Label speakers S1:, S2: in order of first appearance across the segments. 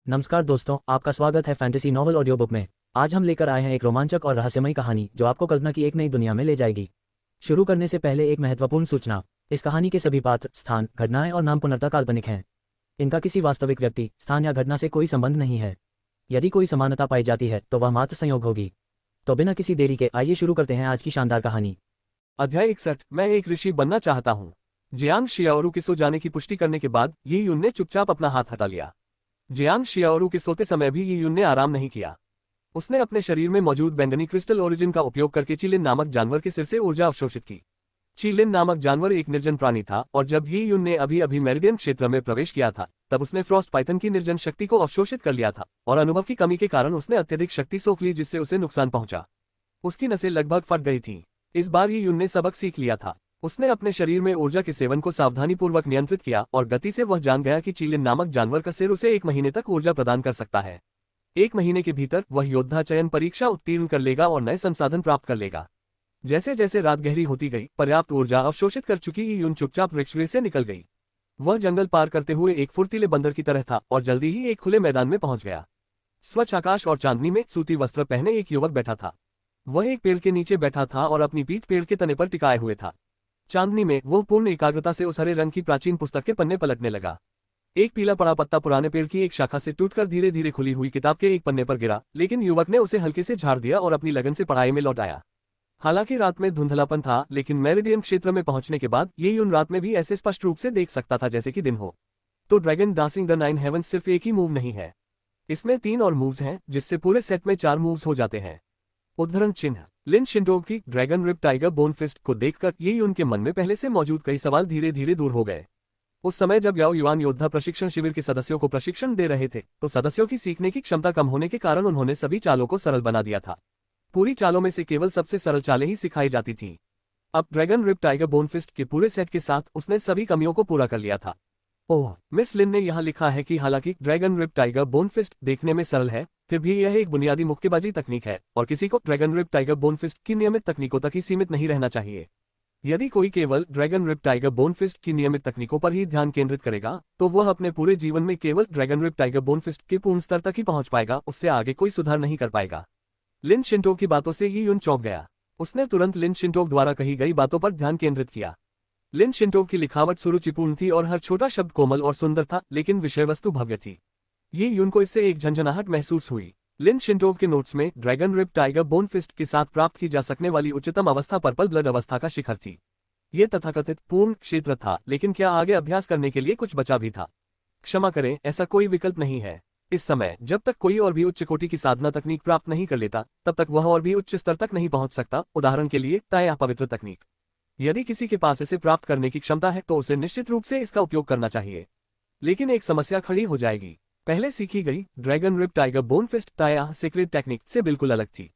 S1: नमस्कार दोस्तों, आपका स्वागत है फैंटेसी नॉवल ऑडियो बुक में। आज हम लेकर आए हैं एक रोमांचक और रहस्यमयी कहानी जो आपको कल्पना की एक नई दुनिया में ले जाएगी। शुरू करने से पहले एक महत्वपूर्ण सूचना। इस कहानी के सभी पात्र, स्थान, घटनाएं और नाम पूर्णतः काल्पनिक हैं। इनका किसी वास्तविक व्यक्ति, स्थान या घटना से कोई संबंध नहीं है। यदि कोई समानता पाई जाती है तो वह मात्र संयोग होगी। तो बिना किसी देरी के आइए शुरू करते हैं आज की शानदार कहानी।
S2: अध्याय 61। मैं एक ऋषि बनना चाहता हूँ। जियांग शियाओरू के सो जाने की पुष्टि करने के बाद ये युन ने चुपचाप अपना हाथ हटा लिया। जियांग शियाओरू के सोते समय भी ये युन ने आराम नहीं किया। उसने अपने शरीर में मौजूद बैंगनी क्रिस्टल ओरिजिन का उपयोग करके चीलिन नामक जानवर के सिर से ऊर्जा अवशोषित की। चीलिन नामक जानवर एक निर्जन प्राणी था और जब ये युन ने अभी मेरिडियन क्षेत्र में प्रवेश किया था तब उसने फ्रॉस्ट पाइथन की निर्जन शक्ति को अवशोषित कर लिया था और अनुभव की कमी के कारण उसने अत्यधिक शक्ति सोख ली जिससे उसे नुकसान पहुंचा। उसकी नसें लगभग फट गई थीं। इस बार ये युन ने सबक सीख लिया था। उसने अपने शरीर में ऊर्जा के सेवन को सावधानीपूर्वक नियंत्रित किया और गति से वह जान गया कि चीलिन नामक जानवर का सिर उसे 1 महीने तक ऊर्जा प्रदान कर सकता है। 1 महीने के भीतर वह योद्धा चयन परीक्षा उत्तीर्ण कर लेगा और नए संसाधन प्राप्त कर लेगा। जैसे जैसे रात गहरी होती गई, पर्याप्त ऊर्जा अवशोषित कर चुकी ये युन चुपचाप वृक्षगृह से निकल गई। वह जंगल पार करते हुए एक फुर्तीले बंदर की तरह था और जल्दी ही एक खुले मैदान में पहुंच गया। स्वच्छ आकाश और चांदनी में सूती वस्त्र पहने एक युवक बैठा था। वह एक पेड़ के नीचे बैठा था और अपनी पीठ पेड़ के तने पर टिकाए हुए था। चांदनी में वो पूर्ण एकाग्रता से उस हरे रंग की प्राचीन पुस्तक के पन्ने पलटने लगा। एक पीला पड़ा पत्ता पुराने पेड़ की एक शाखा से टूटकर धीरे धीरे खुली हुई किताब के एक पन्ने पर गिरा, लेकिन युवक ने उसे हल्के से झाड़ दिया और अपनी लगन से पढ़ाई में लौट आया। हालांकि रात में धुंधलापन था, लेकिन मेरिडियन क्षेत्र में पहुंचने के बाद ये युन रात में भी ऐसे स्पष्ट रूप से देख सकता था जैसे कि दिन हो। तो ड्रैगन डांसिंग द 9 हेवंस सिर्फ एक ही मूव नहीं है, इसमें 3 और मूव्स हैं जिससे पूरे सेट में 4 मूव्स हो जाते हैं। उद्धरण चिन्ह। लिन शिंटोग की Dragon Rip Tiger Bone Fist को देखकर ये उनके मन में पहले से मौजूद कई सवाल धीरे धीरे दूर हो गए। उस समय जब याओ युआन योद्धा प्रशिक्षण शिविर के सदस्यों को प्रशिक्षण दे रहे थे तो सदस्यों की सीखने की क्षमता कम होने के कारण उन्होंने सभी चालों को सरल बना दिया था। पूरी चालों में से केवल सबसे सरल चालें ही सिखाई जाती थीं। अब Dragon Rip Tiger Bone Fist के पूरे सेट के साथ उसने सभी कमियों को पूरा कर लिया था। ओह, मिस लिन ने यहाँ लिखा है कि हालांकि Dragon Rip Tiger Bone Fist देखने में सरल है, फिर भी यह एक बुनियादी मुक्केबाजी तकनीक है और किसी को Dragon Rip Tiger Bone Fist की नियमित तकनीकों तक ही सीमित नहीं रहना चाहिए। यदि कोई केवल Dragon Rip Tiger Bone Fist की नियमित तकनीकों पर ही ध्यान केंद्रित करेगा तो वह अपने पूरे जीवन में केवल Dragon Rip Tiger Bone Fist के पूर्ण स्तर तक ही पहुंच पाएगा, उससे आगे कोई सुधार नहीं कर पाएगा। लिन शिंटोग की बातों से ये युन चौंक गया। उसने तुरंत लिन शिंटोग द्वारा कही गई बातों पर ध्यान केंद्रित किया। लिन शिंटोग की लिखावट सुरुचिपूर्ण थी और हर छोटा शब्द कोमल और सुंदर था, लेकिन विषय वस्तु भव्य थी। ये युन को इससे एक झंझनाहट महसूस हुई। लिन शिंटोग के नोट्स में Dragon Rip Tiger Bone Fist के साथ प्राप्त की जा सकने वाली उच्चतम अवस्था पर्पल ब्लड अवस्था का शिखर थी। ये तथाकथित पूर्ण क्षेत्र था, लेकिन क्या आगे अभ्यास करने के लिए कुछ बचा भी था? क्षमा करें, ऐसा कोई विकल्प नहीं है। इस समय जब तक कोई और भी उच्च कोटि की साधना तकनीक प्राप्त नहीं कर लेता तब तक वह और भी उच्च स्तर तक नहीं पहुंच सकता। उदाहरण के लिए ताया पवित्र तकनीक। यदि किसी के पास इसे प्राप्त करने की क्षमता है तो उसे निश्चित रूप से इसका उपयोग करना चाहिए। लेकिन एक समस्या खड़ी हो जाएगी। पहले सीखी गई Dragon Rip Tiger Bone Fist ताया सीक्रेट टेक्निक से बिल्कुल अलग थी।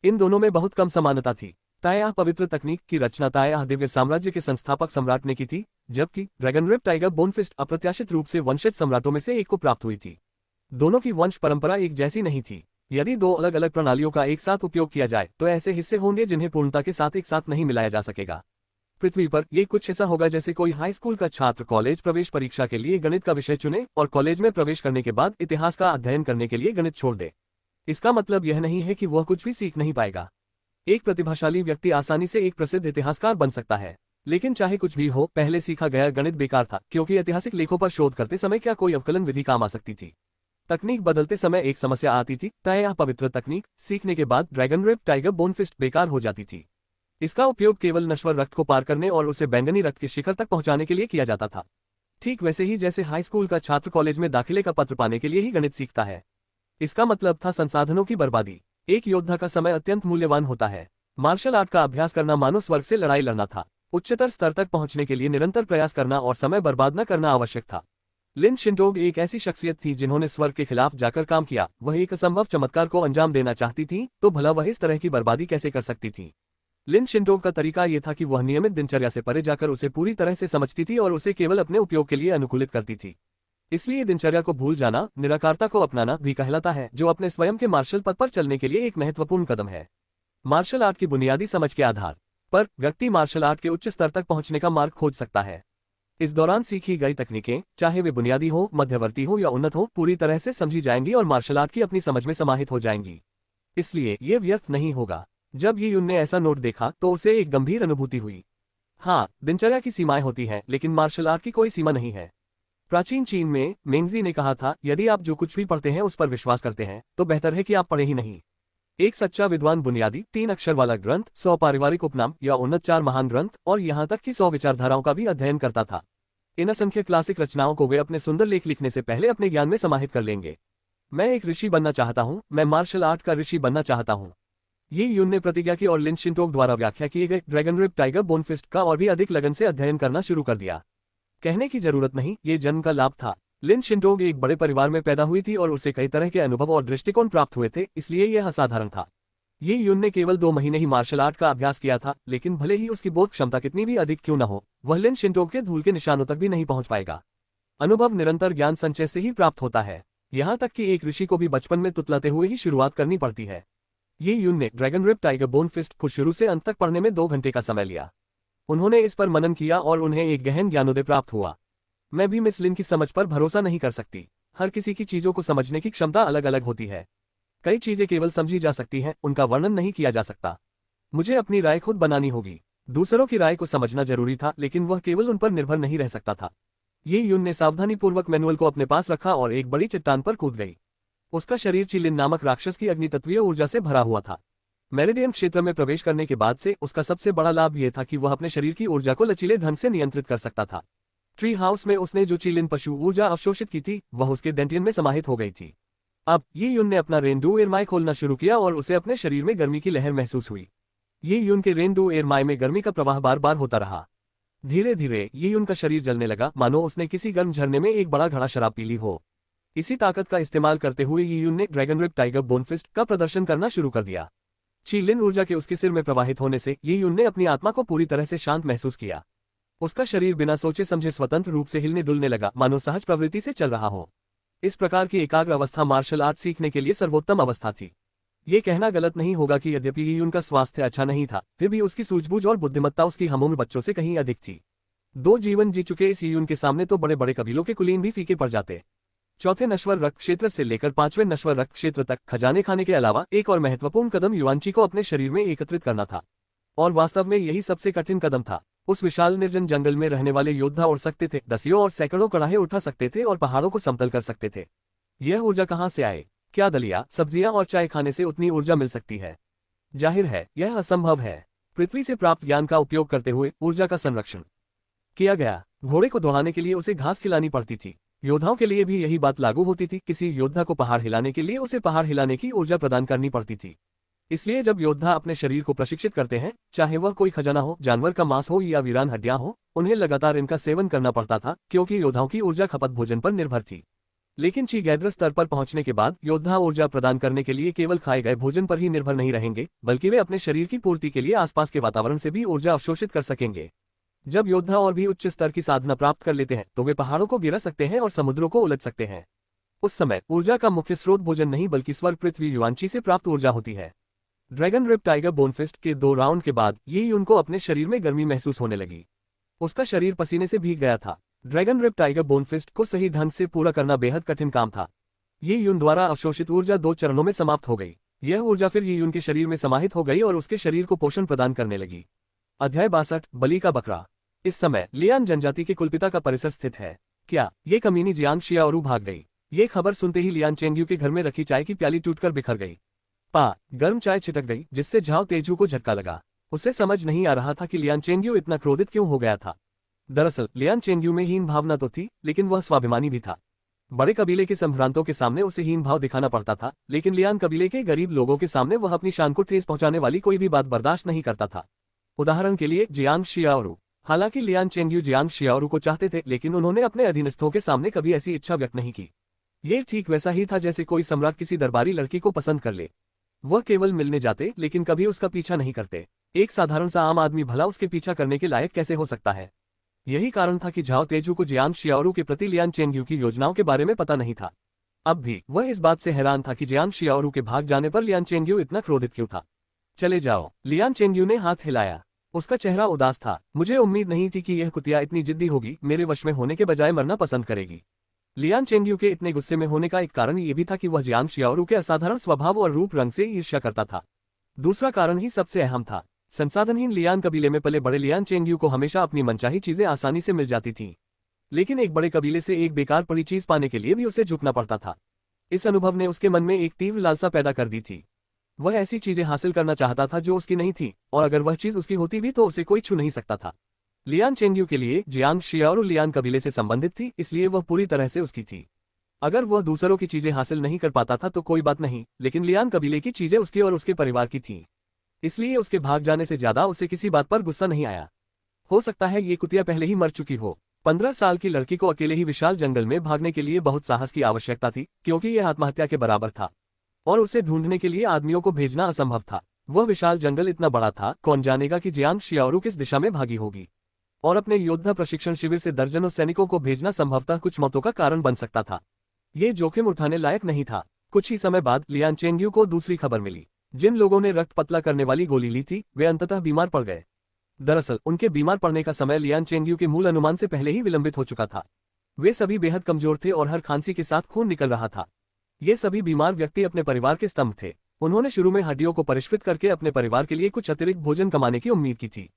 S2: इन दोनों में बहुत कम समानता थी। ताया पवित्र तकनीक की रचना ताया दिव्य साम्राज्य के संस्थापक सम्राट ने की थी, जबकि Dragon Rip Tiger Bone Fist अप्रत्याशित रूप से वंशज सम्राटों में से एक को प्राप्त हुई थी। दोनों की वंश परंपरा एक जैसी नहीं थी। यदि 2 अलग अलग प्रणालियों का एक साथ उपयोग किया जाए तो ऐसे हिस्से होंगे जिन्हें पूर्णता के साथ एक साथ नहीं मिलाया जा सकेगा। पृथ्वी पर यह कुछ ऐसा होगा जैसे कोई हाई स्कूल का छात्र कॉलेज प्रवेश परीक्षा के लिए गणित का विषय चुने और कॉलेज में प्रवेश करने के बाद इतिहास का अध्ययन करने के लिए गणित छोड़ दे। इसका मतलब यह नहीं है कि वह कुछ भी सीख नहीं पाएगा। एक प्रतिभाशाली व्यक्ति आसानी से एक प्रसिद्ध इतिहासकार बन सकता है, लेकिन चाहे कुछ भी हो, पहले सीखा गया गणित बेकार था, क्योंकि ऐतिहासिक लेखों पर शोध करते समय क्या कोई अवकलन विधि काम आ सकती थी? तकनीक बदलते समय एक समस्या आती थी। ताया पवित्र तकनीक सीखने के बाद Dragon Rip Tiger Bone Fist बेकार हो जाती थी। इसका उपयोग केवल नश्वर रक्त को पार करने और उसे बैंगनी रक्त के शिखर तक पहुंचाने के लिए किया जाता था। ठीक वैसे ही जैसे हाई स्कूल का छात्र कॉलेज में दाखिले का पत्र पाने के लिए ही गणित सीखता है। इसका मतलब था संसाधनों की बर्बादी। एक योद्धा का समय अत्यंत मूल्यवान होता है। मार्शल आर्ट का अभ्यास करना मानो स्वर्ग से लड़ाई लड़ना था। उच्चतर स्तर तक पहुंचने के लिए निरंतर प्रयास करना और समय बर्बाद न करना आवश्यक था। लिन शिंटोग एक ऐसी शख्सियत थी जिन्होंने स्वर्ग के खिलाफ जाकर काम किया। वह एक असंभव चमत्कार को अंजाम देना चाहती थी, तो भला वह इस तरह की बर्बादी कैसे कर सकती थी? लिन शिंटोग का तरीका यह था कि वह नियमित दिनचर्या से परे जाकर उसे पूरी तरह से समझती थी और उसे केवल अपने उपयोग के लिए अनुकूलित करती थी। इसलिए दिनचर्या को भूल जाना, निराकारता को अपनाना भी कहलाता है, जो अपने स्वयं के मार्शल पद पर चलने के लिए एक महत्वपूर्ण कदम है। मार्शल आर्ट की बुनियादी समझ के आधार पर व्यक्ति मार्शल आर्ट के उच्च स्तर तक पहुंचने का मार्ग खोज सकता है। इस दौरान सीखी गई तकनीकें, चाहे वे बुनियादी हो, मध्यवर्ती हो या उन्नत हो, पूरी तरह से समझी जाएंगी और मार्शल आर्ट की अपनी समझ में समाहित हो जाएंगी। इसलिए ये व्यर्थ नहीं होगा। जब ये यून ने ऐसा नोट देखा तो उसे एक गंभीर अनुभूति हुई। हाँ, दिनचर्या की सीमाएं होती हैं, लेकिन मार्शल आर्ट की कोई सीमा नहीं है। प्राचीन चीन में मेंगजी ने कहा था, यदि आप जो कुछ भी पढ़ते हैं उस पर विश्वास करते हैं तो बेहतर है कि आप पढ़े ही नहीं। एक सच्चा विद्वान बुनियादी 3 अक्षर वाला ग्रंथ, 100 पारिवारिक उपनाम या उन्नत 4 महान ग्रंथ और यहाँ तक कि 100 विचारधाराओं का भी अध्ययन करता था। इन असंख्य क्लासिक रचनाओं को वे अपने सुंदर लेख लिखने से पहले अपने ज्ञान में समाहित कर लेंगे। मैं एक ऋषि बनना चाहता हूँ, मैं मार्शल आर्ट का ऋषि बनना चाहता हूँ। ये यून ने प्रतिज्ञा की और लिन शिंटोग द्वारा व्याख्या किए गए ड्रैगन रिप टाइगर बोनफिस्ट का और भी अधिक लगन से अध्ययन करना शुरू कर दिया। कहने की जरूरत नहीं, ये जन्म का लाभ था। लिन शिंटोग एक बड़े परिवार में पैदा हुई थी और उसे कई तरह के अनुभव और दृष्टिकोण प्राप्त हुए थे, इसलिए यह असाधारण था। ये यून ने केवल 2 महीने ही मार्शल आर्ट का अभ्यास किया था, लेकिन भले ही उसकी बोध क्षमता कितनी भी अधिक क्यों न हो, वह लिन शिंटोग के धूल के निशानों तक भी नहीं पहुंच पाएगा। अनुभव निरंतर ज्ञान संचय से ही प्राप्त होता है। यहाँ तक कि एक ऋषि को भी बचपन में तुतलाते हुए ही शुरुआत करनी पड़ती है। ये यून ने ड्रैगन रिप टाइगर बोनफिस्ट को शुरू से अंत तक पढ़ने में 2 घंटे का समय लिया। उन्होंने इस पर मनन किया और उन्हें एक गहन ज्ञानोदय प्राप्त हुआ। मैं भी मिस लिन की समझ पर भरोसा नहीं कर सकती। हर किसी की चीजों को समझने की क्षमता अलग अलग होती है। कई चीजें केवल समझी जा सकती हैं, उनका वर्णन नहीं किया जा सकता। मुझे अपनी राय खुद बनानी होगी। दूसरों की राय को समझना जरूरी था, लेकिन वह केवल उन पर निर्भर नहीं रह सकता था। ये यून ने सावधानीपूर्वक मैनुअल को अपने पास रखा और एक बड़ी चट्टान पर कूद गई। उसका शरीर चिलिन नामक राक्षस की अग्नितत्वीय ऊर्जा से भरा हुआ था। मेरिडियन क्षेत्र में प्रवेश करने के बाद से उसका सबसे बड़ा लाभ यह था कि वह अपने शरीर की ऊर्जा को लचीले ढंग से नियंत्रित कर सकता था। ट्री हाउस में उसने जो चिलिन पशु ऊर्जा अवशोषित की थी, वह उसके डेंटियन में समाहित हो गई थी। अब ये यून ने अपना रेनडू एयरमाई खोलना शुरू किया और उसे अपने शरीर में गर्मी की लहर महसूस हुई। ये यून के रेनडू एयरमाई में गर्मी का प्रवाह बार बार होता रहा। धीरे धीरे ये यून का शरीर जलने लगा, मानो उसने किसी गर्म झरने में एक बड़ा घड़ा शराब पी ली हो। इसी ताकत का इस्तेमाल करते हुए ये यून ने ड्रैगन रिप टाइगर बोनफिस्ट का प्रदर्शन करना शुरू कर दिया। चिलिन ऊर्जा के उसके सिर में प्रवाहित होने से ये यून ने अपनी आत्मा को पूरी तरह से शांत महसूस किया। उसका शरीर बिना सोचे समझे स्वतंत्र रूप से हिलने डुलने लगा, मानो सहज प्रवृत्ति से चल रहा हो। इस प्रकार की एकाग्र अवस्था मार्शल आर्ट सीखने के लिए सर्वोत्तम अवस्था थी। ये कहना गलत नहीं होगा कि यद्यपि ये यून का स्वास्थ्य अच्छा नहीं था, फिर भी उसकी सूझबूझ और बुद्धिमत्ता उसकी हमउम्र बच्चों से कहीं अधिक थी। 2 जीवन जी चुके इस यून के सामने तो बड़े बड़े कबीलों के कुलीन भी फीके पड़ जाते। चौथे नश्वर रक्त क्षेत्र से लेकर 5वें नश्वर रक्त क्षेत्र तक खजाने खाने के अलावा एक और महत्वपूर्ण कदम युआनची को अपने शरीर में एकत्रित करना था। और वास्तव में यही सबसे कठिन कदम था। उस विशाल निर्जन जंगल में रहने वाले योद्धा उड़ सकते थे, दसियों और सैकड़ों कड़ाहे उठा सकते थे और पहाड़ों को समतल कर सकते थे। यह ऊर्जा कहाँ से आए? क्या दलिया, सब्जियां और चाय खाने से उतनी ऊर्जा मिल सकती है? जाहिर है यह असंभव है। पृथ्वी से प्राप्त ज्ञान का उपयोग करते हुए ऊर्जा का संरक्षण किया गया। घोड़े को दौड़ाने के लिए उसे घास खिलानी पड़ती थी। योद्धाओं के लिए भी यही बात लागू होती थी। किसी योद्धा को पहाड़ हिलाने के लिए उसे पहाड़ हिलाने की ऊर्जा प्रदान करनी पड़ती थी। इसलिए जब योद्धा अपने शरीर को प्रशिक्षित करते हैं, चाहे वह कोई खजाना हो, जानवर का मांस हो या वीरान हड्डियां हो, उन्हें लगातार इनका सेवन करना पड़ता था, क्योंकि योद्धाओं की ऊर्जा खपत भोजन पर निर्भर थी। लेकिन चीगैद्र स्तर पर पहुंचने के बाद योद्धा ऊर्जा प्रदान करने के लिए केवल खाए गए भोजन पर ही निर्भर नहीं रहेंगे, बल्कि वे अपने शरीर की पूर्ति के लिए आसपास के वातावरण से भी ऊर्जा अवशोषित कर सकेंगे। जब योद्धा और भी उच्च स्तर की साधना प्राप्त कर लेते हैं तो वे पहाड़ों को गिरा सकते हैं और समुद्रों को उलट सकते हैं। उस समय ऊर्जा का मुख्य स्रोत भोजन नहीं बल्कि स्वर्ग पृथ्वी युआनची से प्राप्त ऊर्जा होती है। ड्रैगन रिप टाइगर बोनफिस्ट के 2 राउंड के बाद ये यून को अपने शरीर में गर्मी महसूस होने लगी। उसका शरीर पसीने से भीग गया था। ड्रैगन रिप टाइगर बोनफिस्ट को सही ढंग से पूरा करना बेहद कठिन काम था। ये यून द्वारा अवशोषित ऊर्जा 2 चरणों में समाप्त हो गई। यह ऊर्जा फिर ये यून के शरीर में समाहित हो गई और उसके शरीर को पोषण प्रदान करने लगी। अध्याय 62 बलि का बकरा। इस समय लियान जनजाति के कुलपिता का परिसर स्थित है। क्या ये कमीनी जियांग शियाओरू भाग गई? ये खबर सुनते ही लियान चेंग्यू के घर में रखी चाय की प्याली टूटकर बिखर गई। गर्म चाय छिटक गई, जिससे झाओ तेजू को झटका लगा। उसे समझ नहीं आ रहा था कि लियान चेंग्यू इतना क्रोधित क्यों हो गया था। दरअसल लियान चेंग्यू में हीन भावना तो थी, लेकिन वह स्वाभिमानी भी था। बड़े कबीले के संभ्रांतों के सामने उसे हीन भाव दिखाना पड़ता था, लेकिन लियान कबीले के गरीब लोगों के सामने वह अपनी शान को ठेस पहुंचाने वाली कोई भी बात बर्दाश्त नहीं करता था। उदाहरण के लिए जियांग शियाओरू। हालांकि लियान चेंग्यू जियांग शियाओरू को चाहते थे, लेकिन उन्होंने अपने अधीनस्थों के सामने कभी ऐसी इच्छा व्यक्त नहीं की। ये ठीक वैसा ही था जैसे कोई सम्राट किसी दरबारी लड़की को पसंद कर ले। वह केवल मिलने जाते, लेकिन कभी उसका पीछा नहीं करते। एक साधारण सा आम आदमी भला उसके पीछा करने के लायक कैसे हो सकता है? यही कारण था कि झाओ तेजू को जियांग शियाओरू के प्रति लियान चेंग्यू की योजनाओं के बारे में पता नहीं था। अब भी वह इस बात से हैरान था कि जियांग शियाओरू के भाग जाने पर लियान चेंग्यू इतना क्रोधित क्यों था। चले जाओ, लियान चेंग्यू ने हाथ हिलाया। उसका चेहरा उदास था। मुझे उम्मीद नहीं थी कि यह कुतिया इतनी जिद्दी होगी, मेरे वश में होने के बजाय मरना पसंद करेगी। लियान चेंगयू के इतने गुस्से में होने का एक कारण ये भी था कि वह जियांग शियाओरू के असाधारण स्वभाव और रूप रंग से ईर्ष्या करता था। दूसरा कारण ही सबसे अहम था। संसाधनहीन लियान कबीले में पले बड़े लियान चेंगयू को हमेशा अपनी मनचाही चीजें आसानी से मिल जाती थीं। लेकिन एक बड़े कबीले से एक बेकार पड़ी चीज पाने के लिए भी उसे झुकना पड़ता था। इस अनुभव ने उसके मन में एक तीव्र लालसा पैदा कर दी थी। वह ऐसी चीजें हासिल करना चाहता था जो उसकी नहीं थी, और अगर वह चीज उसकी होती भी तो उसे कोई छू नहीं सकता था। लियान चेंगयू के लिए जियांग शियाओरू लियान कबीले से संबंधित थी, इसलिए वह पूरी तरह से उसकी थी। अगर वह दूसरों की चीजें हासिल नहीं कर पाता था तो कोई बात नहीं, लेकिन लियान कबीले की चीजें उसकी और उसके परिवार की थीं। इसलिए उसके भाग जाने से ज्यादा उसे किसी बात पर गुस्सा नहीं आया। हो सकता है ये कुतिया पहले ही मर चुकी हो। 15 साल की लड़की को अकेले ही विशाल जंगल में भागने के लिए बहुत साहस की आवश्यकता थी, क्योंकि यह आत्महत्या के बराबर था, और उसे ढूंढने के लिए आदमियों को भेजना असंभव था। वह विशाल जंगल इतना बड़ा था, कौन जानेगा कि जियांग शियाओरू किस दिशा में भागी होगी। और अपने योद्धा प्रशिक्षण शिविर से दर्जनों सैनिकों को भेजना संभवतः कुछ मौतों का कारण बन सकता था। ये जोखिम उठाने लायक नहीं था। कुछ ही समय बाद लियान चेंगयू को दूसरी खबर मिली। जिन लोगों ने रक्त पतला करने वाली गोली ली थी वे अंततः बीमार पड़ गए। दरअसल उनके बीमार पड़ने का समय लियान चेंगयू के मूल अनुमान से पहले ही विलंबित हो चुका था। वे सभी बेहद कमजोर थे और हर खांसी के साथ खून निकल रहा था। ये सभी बीमार व्यक्ति अपने परिवार के स्तंभ थे। उन्होंने शुरू में हड्डियों को परिष्कृत करके अपने परिवार के लिए कुछ अतिरिक्त भोजन कमाने की उम्मीद की थी,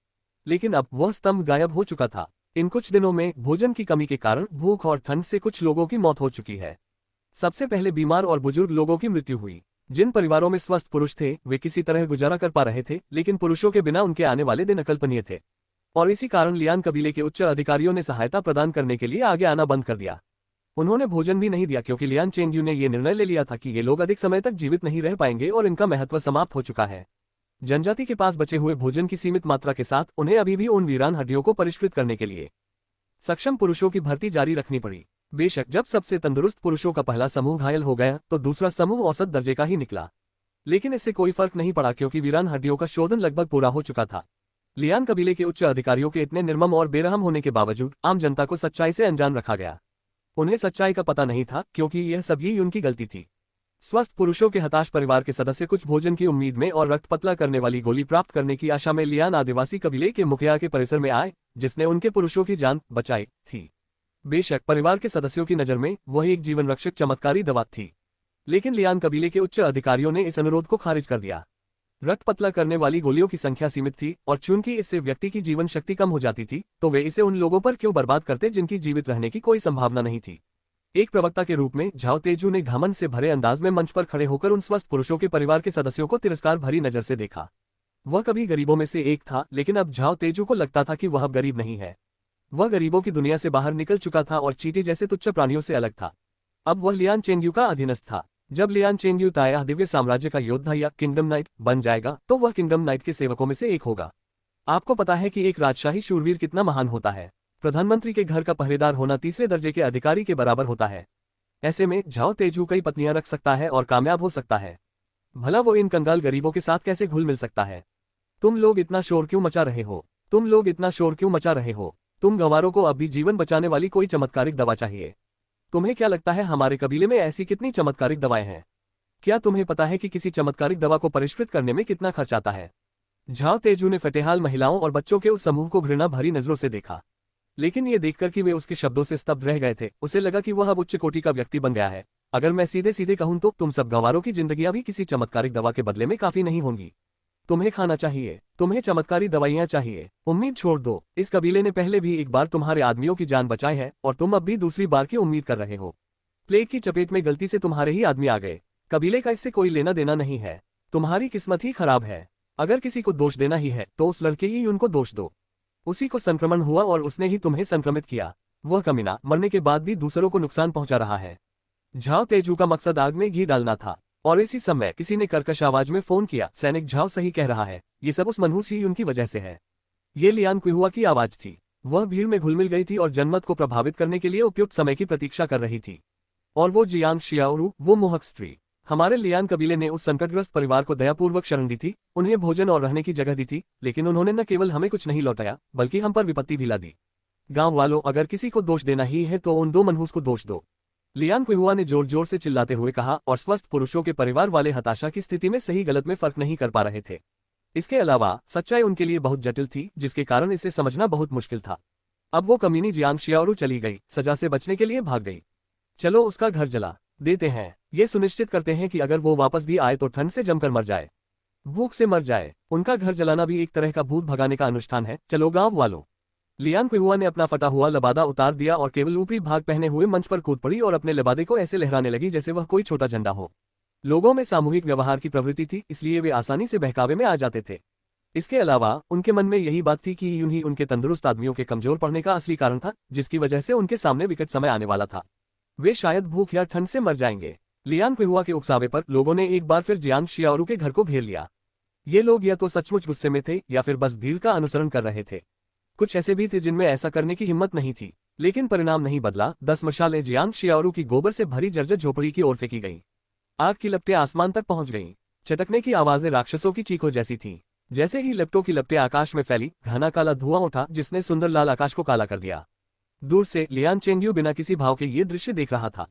S2: लेकिन अब वह स्तंभ गायब हो चुका था। इन कुछ दिनों में भोजन की कमी के कारण भूख और ठंड से कुछ लोगों की मौत हो चुकी है। सबसे पहले बीमार और बुजुर्ग लोगों की मृत्यु हुई। जिन परिवारों में स्वस्थ पुरुष थे वे किसी तरह गुजारा कर पा रहे थे, लेकिन पुरुषों के बिना उनके आने वाले दिन अकल्पनीय थे। और इसी कारण लियान कबीले के उच्च अधिकारियों ने सहायता प्रदान करने के लिए आगे आना बंद कर दिया। उन्होंने भोजन भी नहीं दिया, क्योंकि लियान चेंगयू ने यह निर्णय ले लिया था कि ये लोग अधिक समय तक जीवित नहीं रह पाएंगे और इनका महत्व समाप्त हो चुका है। जनजाति के पास बचे हुए भोजन की सीमित मात्रा के साथ उन्हें अभी भी उन वीरान हड्डियों को परिष्कृत करने के लिए सक्षम पुरुषों की भर्ती जारी रखनी पड़ी। बेशक जब सबसे तंदुरुस्त पुरुषों का पहला समूह घायल हो गया तो दूसरा समूह औसत दर्जे का ही निकला, लेकिन इससे कोई फर्क नहीं पड़ा क्योंकि वीरान हड्डियों का शोधन लगभग पूरा हो चुका था। लियान कबीले के उच्च अधिकारियों के इतने निर्मम और बेरहम होने के बावजूद आम जनता को सच्चाई से अनजान रखा गया। उन्हें सच्चाई का पता नहीं था, क्योंकि यह सब ही उनकी गलती थी। स्वस्थ पुरुषों के हताश परिवार के सदस्य कुछ भोजन की उम्मीद में और रक्त पतला करने वाली गोली प्राप्त करने की आशा में लियान आदिवासी कबीले के मुखिया के परिसर में आए, जिसने उनके पुरुषों की जान बचाई थी। बेशक परिवार के सदस्यों की नज़र में वह एक जीवन रक्षक चमत्कारी दवा थी, लेकिन लियान कबीले के उच्च अधिकारियों ने इस अनुरोध को खारिज कर दिया। रक्त पतला करने वाली गोलियों की संख्या सीमित थी, और चूंकि इससे व्यक्ति की जीवन शक्ति कम हो जाती थी तो वे इसे उन लोगों पर क्यों बर्बाद करते जिनकी जीवित रहने की कोई संभावना नहीं थी। एक प्रवक्ता के रूप में झाओ तेजू ने घमंड से भरे अंदाज में मंच पर खड़े होकर उन स्वस्थ पुरुषों के परिवार के सदस्यों को तिरस्कार भरी नजर से देखा। वह कभी गरीबों में से एक था, लेकिन अब झाओ तेजू को लगता था कि वह अब गरीब नहीं है। वह गरीबों की दुनिया से बाहर निकल चुका था और चींटी जैसे तुच्छ प्राणियों से अलग था। अब वह लियान चेंगयू का अधीनस्थ था। जब लियान चेंगयू ताया दिव्य साम्राज्य का योद्धा या किंगडम नाइट बन जाएगा तो वह किंगडम नाइट के सेवकों में से एक होगा। आपको पता है कि एक राजशाही शूरवीर कितना महान होता है। प्रधानमंत्री के घर का पहरेदार होना तीसरे दर्जे के अधिकारी के बराबर होता है। ऐसे में झाओ तेजू कई पत्नियां रख सकता है और कामयाब हो सकता है। भला वो इन कंगाल गरीबों के साथ कैसे घुल मिल सकता है? तुम लोग इतना शोर क्यों मचा रहे हो? तुम लोग इतना शोर क्यों मचा रहे हो? तुम गंवारों को अब भी जीवन बचाने वाली कोई चमत्कारिक दवा चाहिए। तुम्हें क्या लगता है हमारे कबीले में ऐसी कितनी चमत्कारिक दवाएं हैं? क्या तुम्हें पता है कि किसी चमत्कारिक दवा को परिष्कृत करने में कितना खर्च आता है? झाओ तेजू ने फटेहाल महिलाओं और बच्चों के उस समूह को घृणा भरी नजरों से देखा, लेकिन ये देखकर कि वे उसके शब्दों से स्तब्ध रह गए थे, उसे लगा कि वह अब उच्च कोटि का व्यक्ति बन गया है। अगर मैं सीधे सीधे कहूं तो तुम सब गंवारों की जिंदगियां भी किसी चमत्कारिक दवा के बदले में काफी नहीं होंगी। तुम्हें खाना चाहिए, तुम्हें चमत्कारी दवाइयां चाहिए। उम्मीद छोड़ दो। इस कबीले ने पहले भी एक बार तुम्हारे आदमियों की जान बचाई है और तुम अब भी दूसरी बार की उम्मीद कर रहे हो। प्लेग की चपेट में गलती से तुम्हारे ही आदमी आ गए। कबीले का इससे कोई लेना देना नहीं है। तुम्हारी किस्मत ही खराब है। अगर किसी को दोष देना ही है तो उस लड़के ही उनको दोष दो। उसी को संक्रमण हुआ और उसने ही तुम्हें संक्रमित किया। वह कमीना मरने के बाद भी दूसरों को नुकसान पहुंचा रहा है। झाओ तेजू का मकसद आग में घी डालना था, और इसी समय किसी ने कर्कश आवाज में फोन किया, सैनिक झाओ सही कह रहा है, ये सब उस मनहूस ही उनकी वजह से है। ये लियान कुहुआ की आवाज थी। वह भीड़ में घुल मिल गई थी और जनमत को प्रभावित करने के लिए उपयुक्त समय की प्रतीक्षा कर रही थी। और वो जियांग शियाओरू, वो मोहक स्त्री। हमारे लियान कबीले ने उस संकटग्रस्त परिवार को दयापूर्वक शरण दी थी, उन्हें भोजन और रहने की जगह दी थी, लेकिन उन्होंने न केवल हमें कुछ नहीं लौटाया बल्कि हम पर विपत्ति भी ला दी। गांव वालों, अगर किसी को दोष देना ही है तो उन दो मनहूस को दोष दो। लियान कुहुआ ने जोर जोर से चिल्लाते हुए कहा, और स्वस्थ पुरुषों के परिवार वाले हताशा की स्थिति में सही गलत में फर्क नहीं कर पा रहे थे। इसके अलावा सच्चाई उनके लिए बहुत जटिल थी, जिसके कारण इसे समझना बहुत मुश्किल था। अब वो कमीनी जियांग शियाओरू चली गई, सजा से बचने के लिए भाग गई। चलो उसका घर जला देते हैं, ये सुनिश्चित करते हैं कि अगर वो वापस भी आए तो ठंड से जमकर मर जाए, भूख से मर जाए। उनका घर जलाना भी एक तरह का भूत भगाने का अनुष्ठान है। चलो गांव वालों। लियान पेहुआ ने अपना फटा हुआ लबादा उतार दिया और केवल ऊपरी भाग पहने हुए मंच पर कूद पड़ी और अपने लबादे को ऐसे लहराने लगी जैसे वह कोई छोटा झंडा हो। लोगों में सामूहिक व्यवहार की प्रवृत्ति थी, इसलिए वे आसानी से बहकावे में आ जाते थे। इसके अलावा उनके मन में यही बात थी कि यूं ही उनके तंदुरुस्त आदमियों के कमजोर पड़ने का असली कारण था, जिसकी वजह से उनके सामने विकट समय आने वाला था। वे शायद भूख या ठंड से मर जाएंगे। लियान पेहुआ के उकसावे पर लोगों ने एक बार फिर जियांग शियाओरू के घर को घेर लिया। ये लोग या तो सचमुच गुस्से में थे या फिर बस भीड़ का अनुसरण कर रहे थे। कुछ ऐसे भी थे जिनमें ऐसा करने की हिम्मत नहीं थी, लेकिन परिणाम नहीं बदला। 10 मशालें जियांग शियाओरू की गोबर से भरी जर्जर झोपड़ी की ओर फेंकी गईं। आग की लपटें आसमान तक पहुंच गईं। चटकने की आवाजें राक्षसों की चीखों जैसी थीं। जैसे ही लपटों की लपटें आकाश में फैली, घना काला धुआं उठा जिसने सुंदर लाल आकाश को काला कर दिया। दूर से लियान चेंग्यू बिना किसी भाव के ये दृश्य देख रहा था।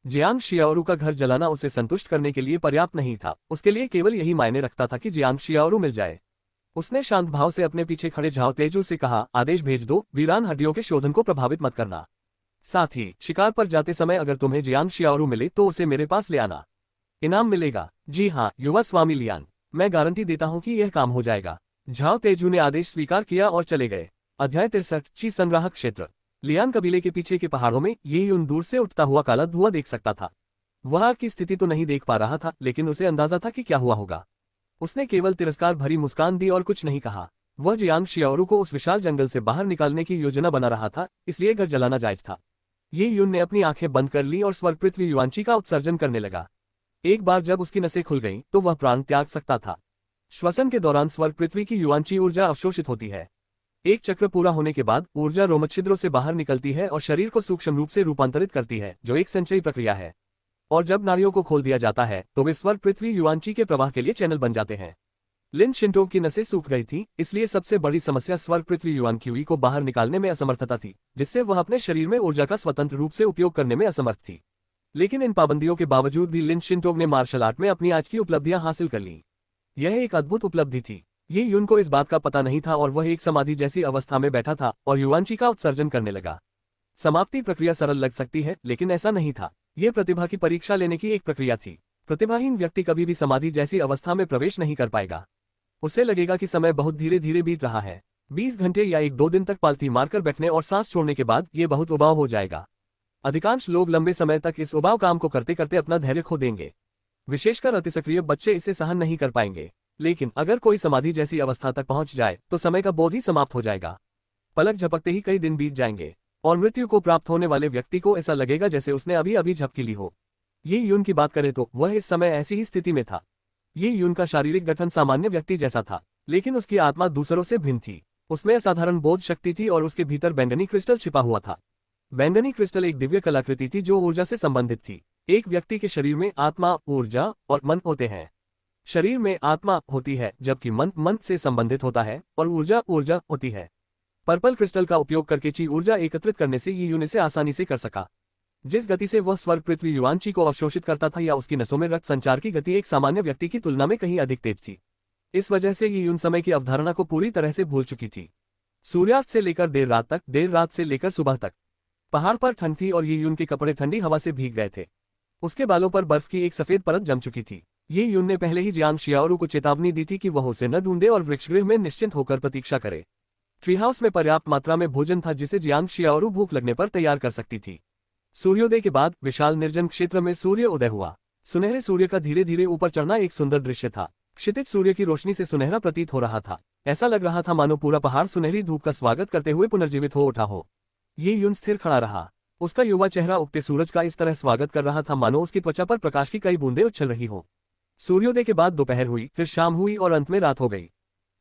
S2: जियांग शियाओरू का घर जलाना उसे संतुष्ट करने के लिए पर्याप्त नहीं था, उसके लिए केवल यही मायने रखता था कि जियांग शियाओरू मिल जाए। उसने शांत भाव से अपने पीछे खड़े झाओ तेजू से कहा, आदेश भेज दो, वीरान हड्डियों के शोधन को प्रभावित मत करना। साथ ही शिकार पर जाते समय अगर तुम्हें जियांग शियाओरू मिले तो उसे मेरे पास ले आना, इनाम मिलेगा। जी हाँ युवा स्वामी लियान, मैं गारंटी देता हूँ कि यह काम हो जाएगा। झाओ तेजू ने आदेश स्वीकार किया और चले गए। अध्याय 63 ची संग्राहक क्षेत्र। लियान कबीले के पीछे के पहाड़ों में ये यून दूर से उठता हुआ काला धुआं देख सकता था। वह आग की स्थिति तो नहीं देख पा रहा था, लेकिन उसे अंदाजा था कि क्या हुआ होगा। उसने केवल तिरस्कार भरी मुस्कान दी और कुछ नहीं कहा। वह जियांग शियाओरू को उस विशाल जंगल से बाहर निकालने की योजना बना रहा था, इसलिए घर जलाना जायज था। ये यून ने अपनी आंखें बंद कर ली और स्वर्ग पृथ्वी युआंची का उत्सर्जन करने लगा। एक बार जब उसकी नसें खुल गईं, तो वह प्राण त्याग सकता था। श्वसन के दौरान स्वर्ग पृथ्वी की युआंची ऊर्जा अवशोषित होती है। एक चक्र पूरा होने के बाद ऊर्जा रोमच्छिद्रों से बाहर निकलती है और शरीर को सूक्ष्म रूप से रूपांतरित करती है, जो एक संचयी प्रक्रिया है। और जब नाड़ियों को खोल दिया जाता है तो वे स्वर्ग पृथ्वी युआंची के प्रवाह के लिए चैनल बन जाते हैं। लिन शिंटोग की नसें सूख गई थी, इसलिए सबसे बड़ी समस्या स्वर्ग पृथ्वी युआंक्यूई को बाहर निकालने में असमर्थता थी, जिससे वह अपने शरीर में ऊर्जा का स्वतंत्र रूप से उपयोग करने में असमर्थ थी। लेकिन इन पाबंदियों के बावजूद भी लिन शिंटोग ने मार्शल आर्ट में अपनी आज की उपलब्धियां हासिल कर लीं। यह एक अद्भुत उपलब्धि थी। ये यून को इस बात का पता नहीं था और वह एक समाधि जैसी अवस्था में बैठा था और युआंची का उत्सर्जन करने लगा। समाप्ति प्रक्रिया सरल लग सकती है, लेकिन ऐसा नहीं था। यह प्रतिभा की परीक्षा लेने की एक प्रक्रिया थी। प्रतिभाहीन व्यक्ति कभी भी समाधि जैसी अवस्था में प्रवेश नहीं कर पाएगा। उसे लगेगा कि समय बहुत धीरे धीरे बीत रहा है। 20 घंटे या 1-2 दिन तक पालथी मारकर बैठने और सांस छोड़ने के बाद ये बहुत उबाऊ हो जाएगा। अधिकांश लोग लंबे समय तक इस उबाऊ काम को करते करते अपना धैर्य खो देंगे। विशेषकर अतिसक्रिय बच्चे इसे सहन नहीं कर पाएंगे। लेकिन अगर कोई समाधि जैसी अवस्था तक पहुंच जाए तो समय का बोझ ही समाप्त हो जाएगा। पलक झपकते ही कई दिन बीत जाएंगे और मृत्यु को प्राप्त होने वाले व्यक्ति को ऐसा लगेगा जैसे उसने अभी अभी झपकी ली हो। ये यून की बात करें तो वह इस समय ऐसी ही स्थिति में था। ये यून का शारीरिक गठन सामान्य व्यक्ति जैसा था, लेकिन उसकी आत्मा दूसरों से भिन्न थी। उसमें असाधारण बोध शक्ति थी और उसके भीतर बैंगनी क्रिस्टल छिपा हुआ था। बैंगनी क्रिस्टल एक दिव्य कलाकृति थी जो ऊर्जा से संबंधित थी। एक व्यक्ति के शरीर में आत्मा, ऊर्जा और मन होते हैं। शरीर में आत्मा होती है जबकि मन से संबंधित होता है और ऊर्जा होती है। पर्पल क्रिस्टल का उपयोग करके ची ऊर्जा एकत्रित करने से ये यून इसे आसानी से कर सका। जिस गति से वह स्वर्ग पृथ्वी युआंची को अवशोषित करता था या उसकी नसों में रक्त संचार की गति एक सामान्य व्यक्ति की तुलना में कहीं अधिक तेज थी। इस वजह से ये यून समय की अवधारणा को पूरी तरह से भूल चुकी थी। सूर्यास्त से लेकर देर रात तक, देर रात से लेकर सुबह तक पहाड़ पर ठंड थी और ये यून के कपड़े ठंडी हवा से भीग गए थे। उसके बालों पर बर्फ की एक सफेद परत जम चुकी थी। ये यून ने पहले ही जियांग शियाओरू को चेतावनी दी थी कि वह उसे न ढूंढे और वृक्षगृह में निश्चिंत होकर प्रतीक्षा करे। ट्री हाउस में पर्याप्त मात्रा में भोजन था जिसे जियांग शियाओरू भूख लगने पर तैयार कर सकती थी। सूर्योदय के बाद विशाल निर्जन क्षेत्र में सूर्य उदय हुआ। सुनहरे सूर्य का धीरे धीरे ऊपर चढ़ना एक सुंदर दृश्य था। क्षितिज सूर्य की रोशनी से सुनहरा प्रतीत हो रहा था। ऐसा लग रहा था मानो पूरा पहाड़ सुनहरी धूप का स्वागत करते हुए पुनर्जीवित हो उठा हो। ये यून स्थिर खड़ा रहा। उसका युवा चेहरा उगते सूरज का इस तरह स्वागत कर रहा था मानो उसकी त्वचा पर प्रकाश की कई बूंदें उछल रही हो। सूर्योदय के बाद दोपहर हुई, फिर शाम हुई और अंत में रात हो गई।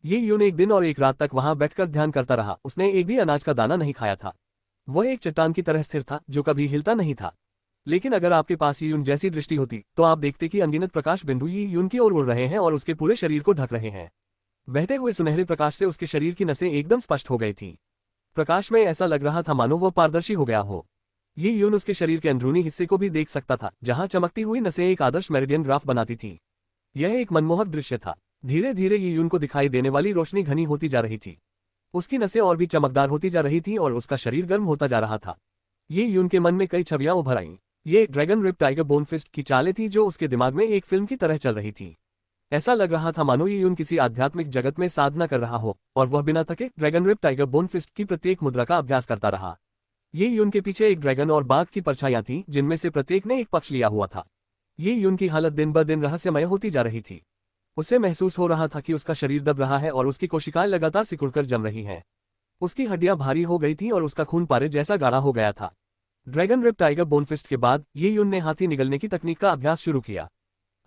S2: ये यून एक दिन और एक रात तक वहां बैठकर ध्यान करता रहा। उसने एक भी अनाज का दाना नहीं खाया था। वह एक चट्टान की तरह स्थिर था जो कभी हिलता नहीं था। लेकिन अगर आपके पास ये यून जैसी दृष्टि होती तो आप देखते कि अनगिनत प्रकाश बिंदु ये यून की ओर उड़ रहे हैं और उसके पूरे शरीर को ढक रहे हैं। बहते हुए सुनहरे प्रकाश से उसके शरीर की नसें एकदम स्पष्ट हो गई थीं। प्रकाश में ऐसा लग रहा था मानो वह पारदर्शी हो गया हो। ये यून उसके शरीर के अंदरूनी हिस्से को भी देख सकता था, जहां चमकती हुई नसें एक आदर्श मेरिडियन ग्राफ बनाती थीं। यह एक मनमोहक दृश्य था। धीरे धीरे ये यून को दिखाई देने वाली रोशनी घनी होती जा रही थी। उसकी नसें और भी चमकदार होती जा रही थी और उसका शरीर गर्म होता जा रहा था। ये यून के मन में कई छवियां उभर आईं। ये Dragon Rip Tiger Bone Fist की चालें थी जो उसके दिमाग में एक फिल्म की तरह चल रही थी। ऐसा लग रहा था मानो ये यून किसी आध्यात्मिक जगत में साधना कर रहा हो और वह बिना थके Dragon Rip Tiger Bone Fist की प्रत्येक मुद्रा का अभ्यास करता रहा। ये यून के पीछे एक ड्रैगन और बाघ की परछाइयां थीं जिनमें से प्रत्येक ने एक पक्ष लिया हुआ था। ये यून की हालत दिन ब दिन रहस्यमय होती जा रही थी। उसे महसूस हो रहा था कि उसका शरीर दब रहा है और उसकी कोशिकाएं लगातार सिकुड़कर जम रही हैं। उसकी हड्डियां भारी हो गई थीं और उसका खून पारे जैसा गाढ़ा हो गया था। ड्रैगन रिप टाइगर बोनफिस्ट के बाद ये यून ने हाथी निगलने की तकनीक का अभ्यास शुरू किया।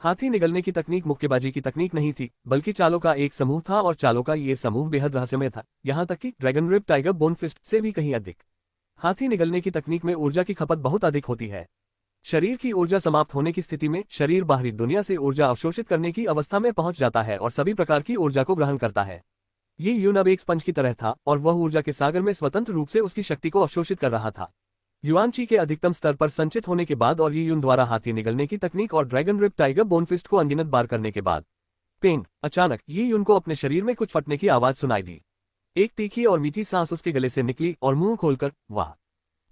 S2: हाथी निगलने की तकनीक मुक्केबाजी की तकनीक नहीं थी, बल्कि चालों का एक समूह था और चालों का ये समूह बेहद रहस्यमय था, यहाँ तक कि ड्रैगन रिप टाइगर बोनफिस्ट से भी कहीं अधिक। हाथी निगलने की तकनीक में ऊर्जा की खपत बहुत अधिक होती है। शरीर की ऊर्जा समाप्त होने की स्थिति में शरीर बाहरी दुनिया से ऊर्जा अवशोषित करने की अवस्था में पहुंच जाता है और सभी प्रकार की ऊर्जा को ग्रहण करता है। ये यून अब एक स्पंज की तरह था और वह ऊर्जा के सागर में स्वतंत्र रूप से उसकी शक्ति को अवशोषित कर रहा था। युआनची के अधिकतम स्तर पर संचित होने के बाद और ये यून द्वारा हाथी निगलने की तकनीक और ड्रैगन रिप टाइगर बोनफिस्ट को अनगिनत बार करने के बाद पेन अचानक ये यून को अपने शरीर में कुछ फटने की आवाज सुनाई दी। एक तीखी और मीठी सांस उसके गले से निकली और मुंह खोलकर वाह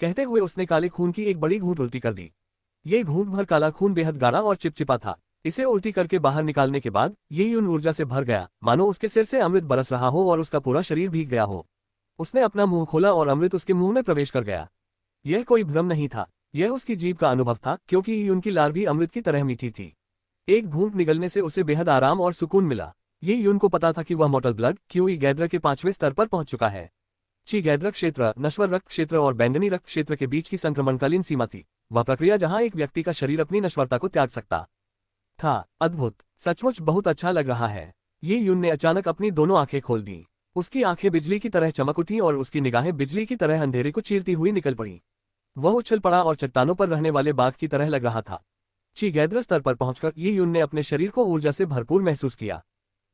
S2: कहते हुए उसने काले खून की एक बड़ी घूंट उल्टी कर दी। ये घूंट भर काला खून बेहद गाढ़ा और चिपचिपा था। इसे उल्टी करके बाहर निकालने के बाद ये यून ऊर्जा से भर गया, मानो उसके सिर से अमृत बरस रहा हो और उसका पूरा शरीर भीग गया हो। उसने अपना मुंह खोला और अमृत उसके मुंह में प्रवेश कर गया। यह कोई भ्रम नहीं था, यह उसकी जीभ का अनुभव था, क्योंकि ये यून की लार भी अमृत की तरह मीठी थी। एक घूंट निगलने से उसे बेहद आराम और सुकून मिला। ये यून को पता था कि वह मॉर्टल ब्लड क्यूई गैद्र के 5वें स्तर पर पहुंच चुका है। ची गैद्र क्षेत्र, नश्वर रक्त क्षेत्र और बैंगनी रक्त क्षेत्र के बीच की संक्रमणकालीन सीमा थी, वह प्रक्रिया जहां एक व्यक्ति का शरीर अपनी नश्वरता को त्याग सकता था। अद्भुत, सचमुच बहुत अच्छा लग रहा है। ये यून ने अचानक अपनी दोनों आंखें खोल दी। उसकी आंखें बिजली की तरह चमक उठी और उसकी निगाहें बिजली की तरह अंधेरे को चीरती हुई निकल पड़ी। वह उछल पड़ा और चट्टानों पर रहने वाले बाघ की तरह लग रहा था। ची गैद्र स्तर पर पहुंचकर ये यून ने अपने शरीर को ऊर्जा से भरपूर महसूस किया।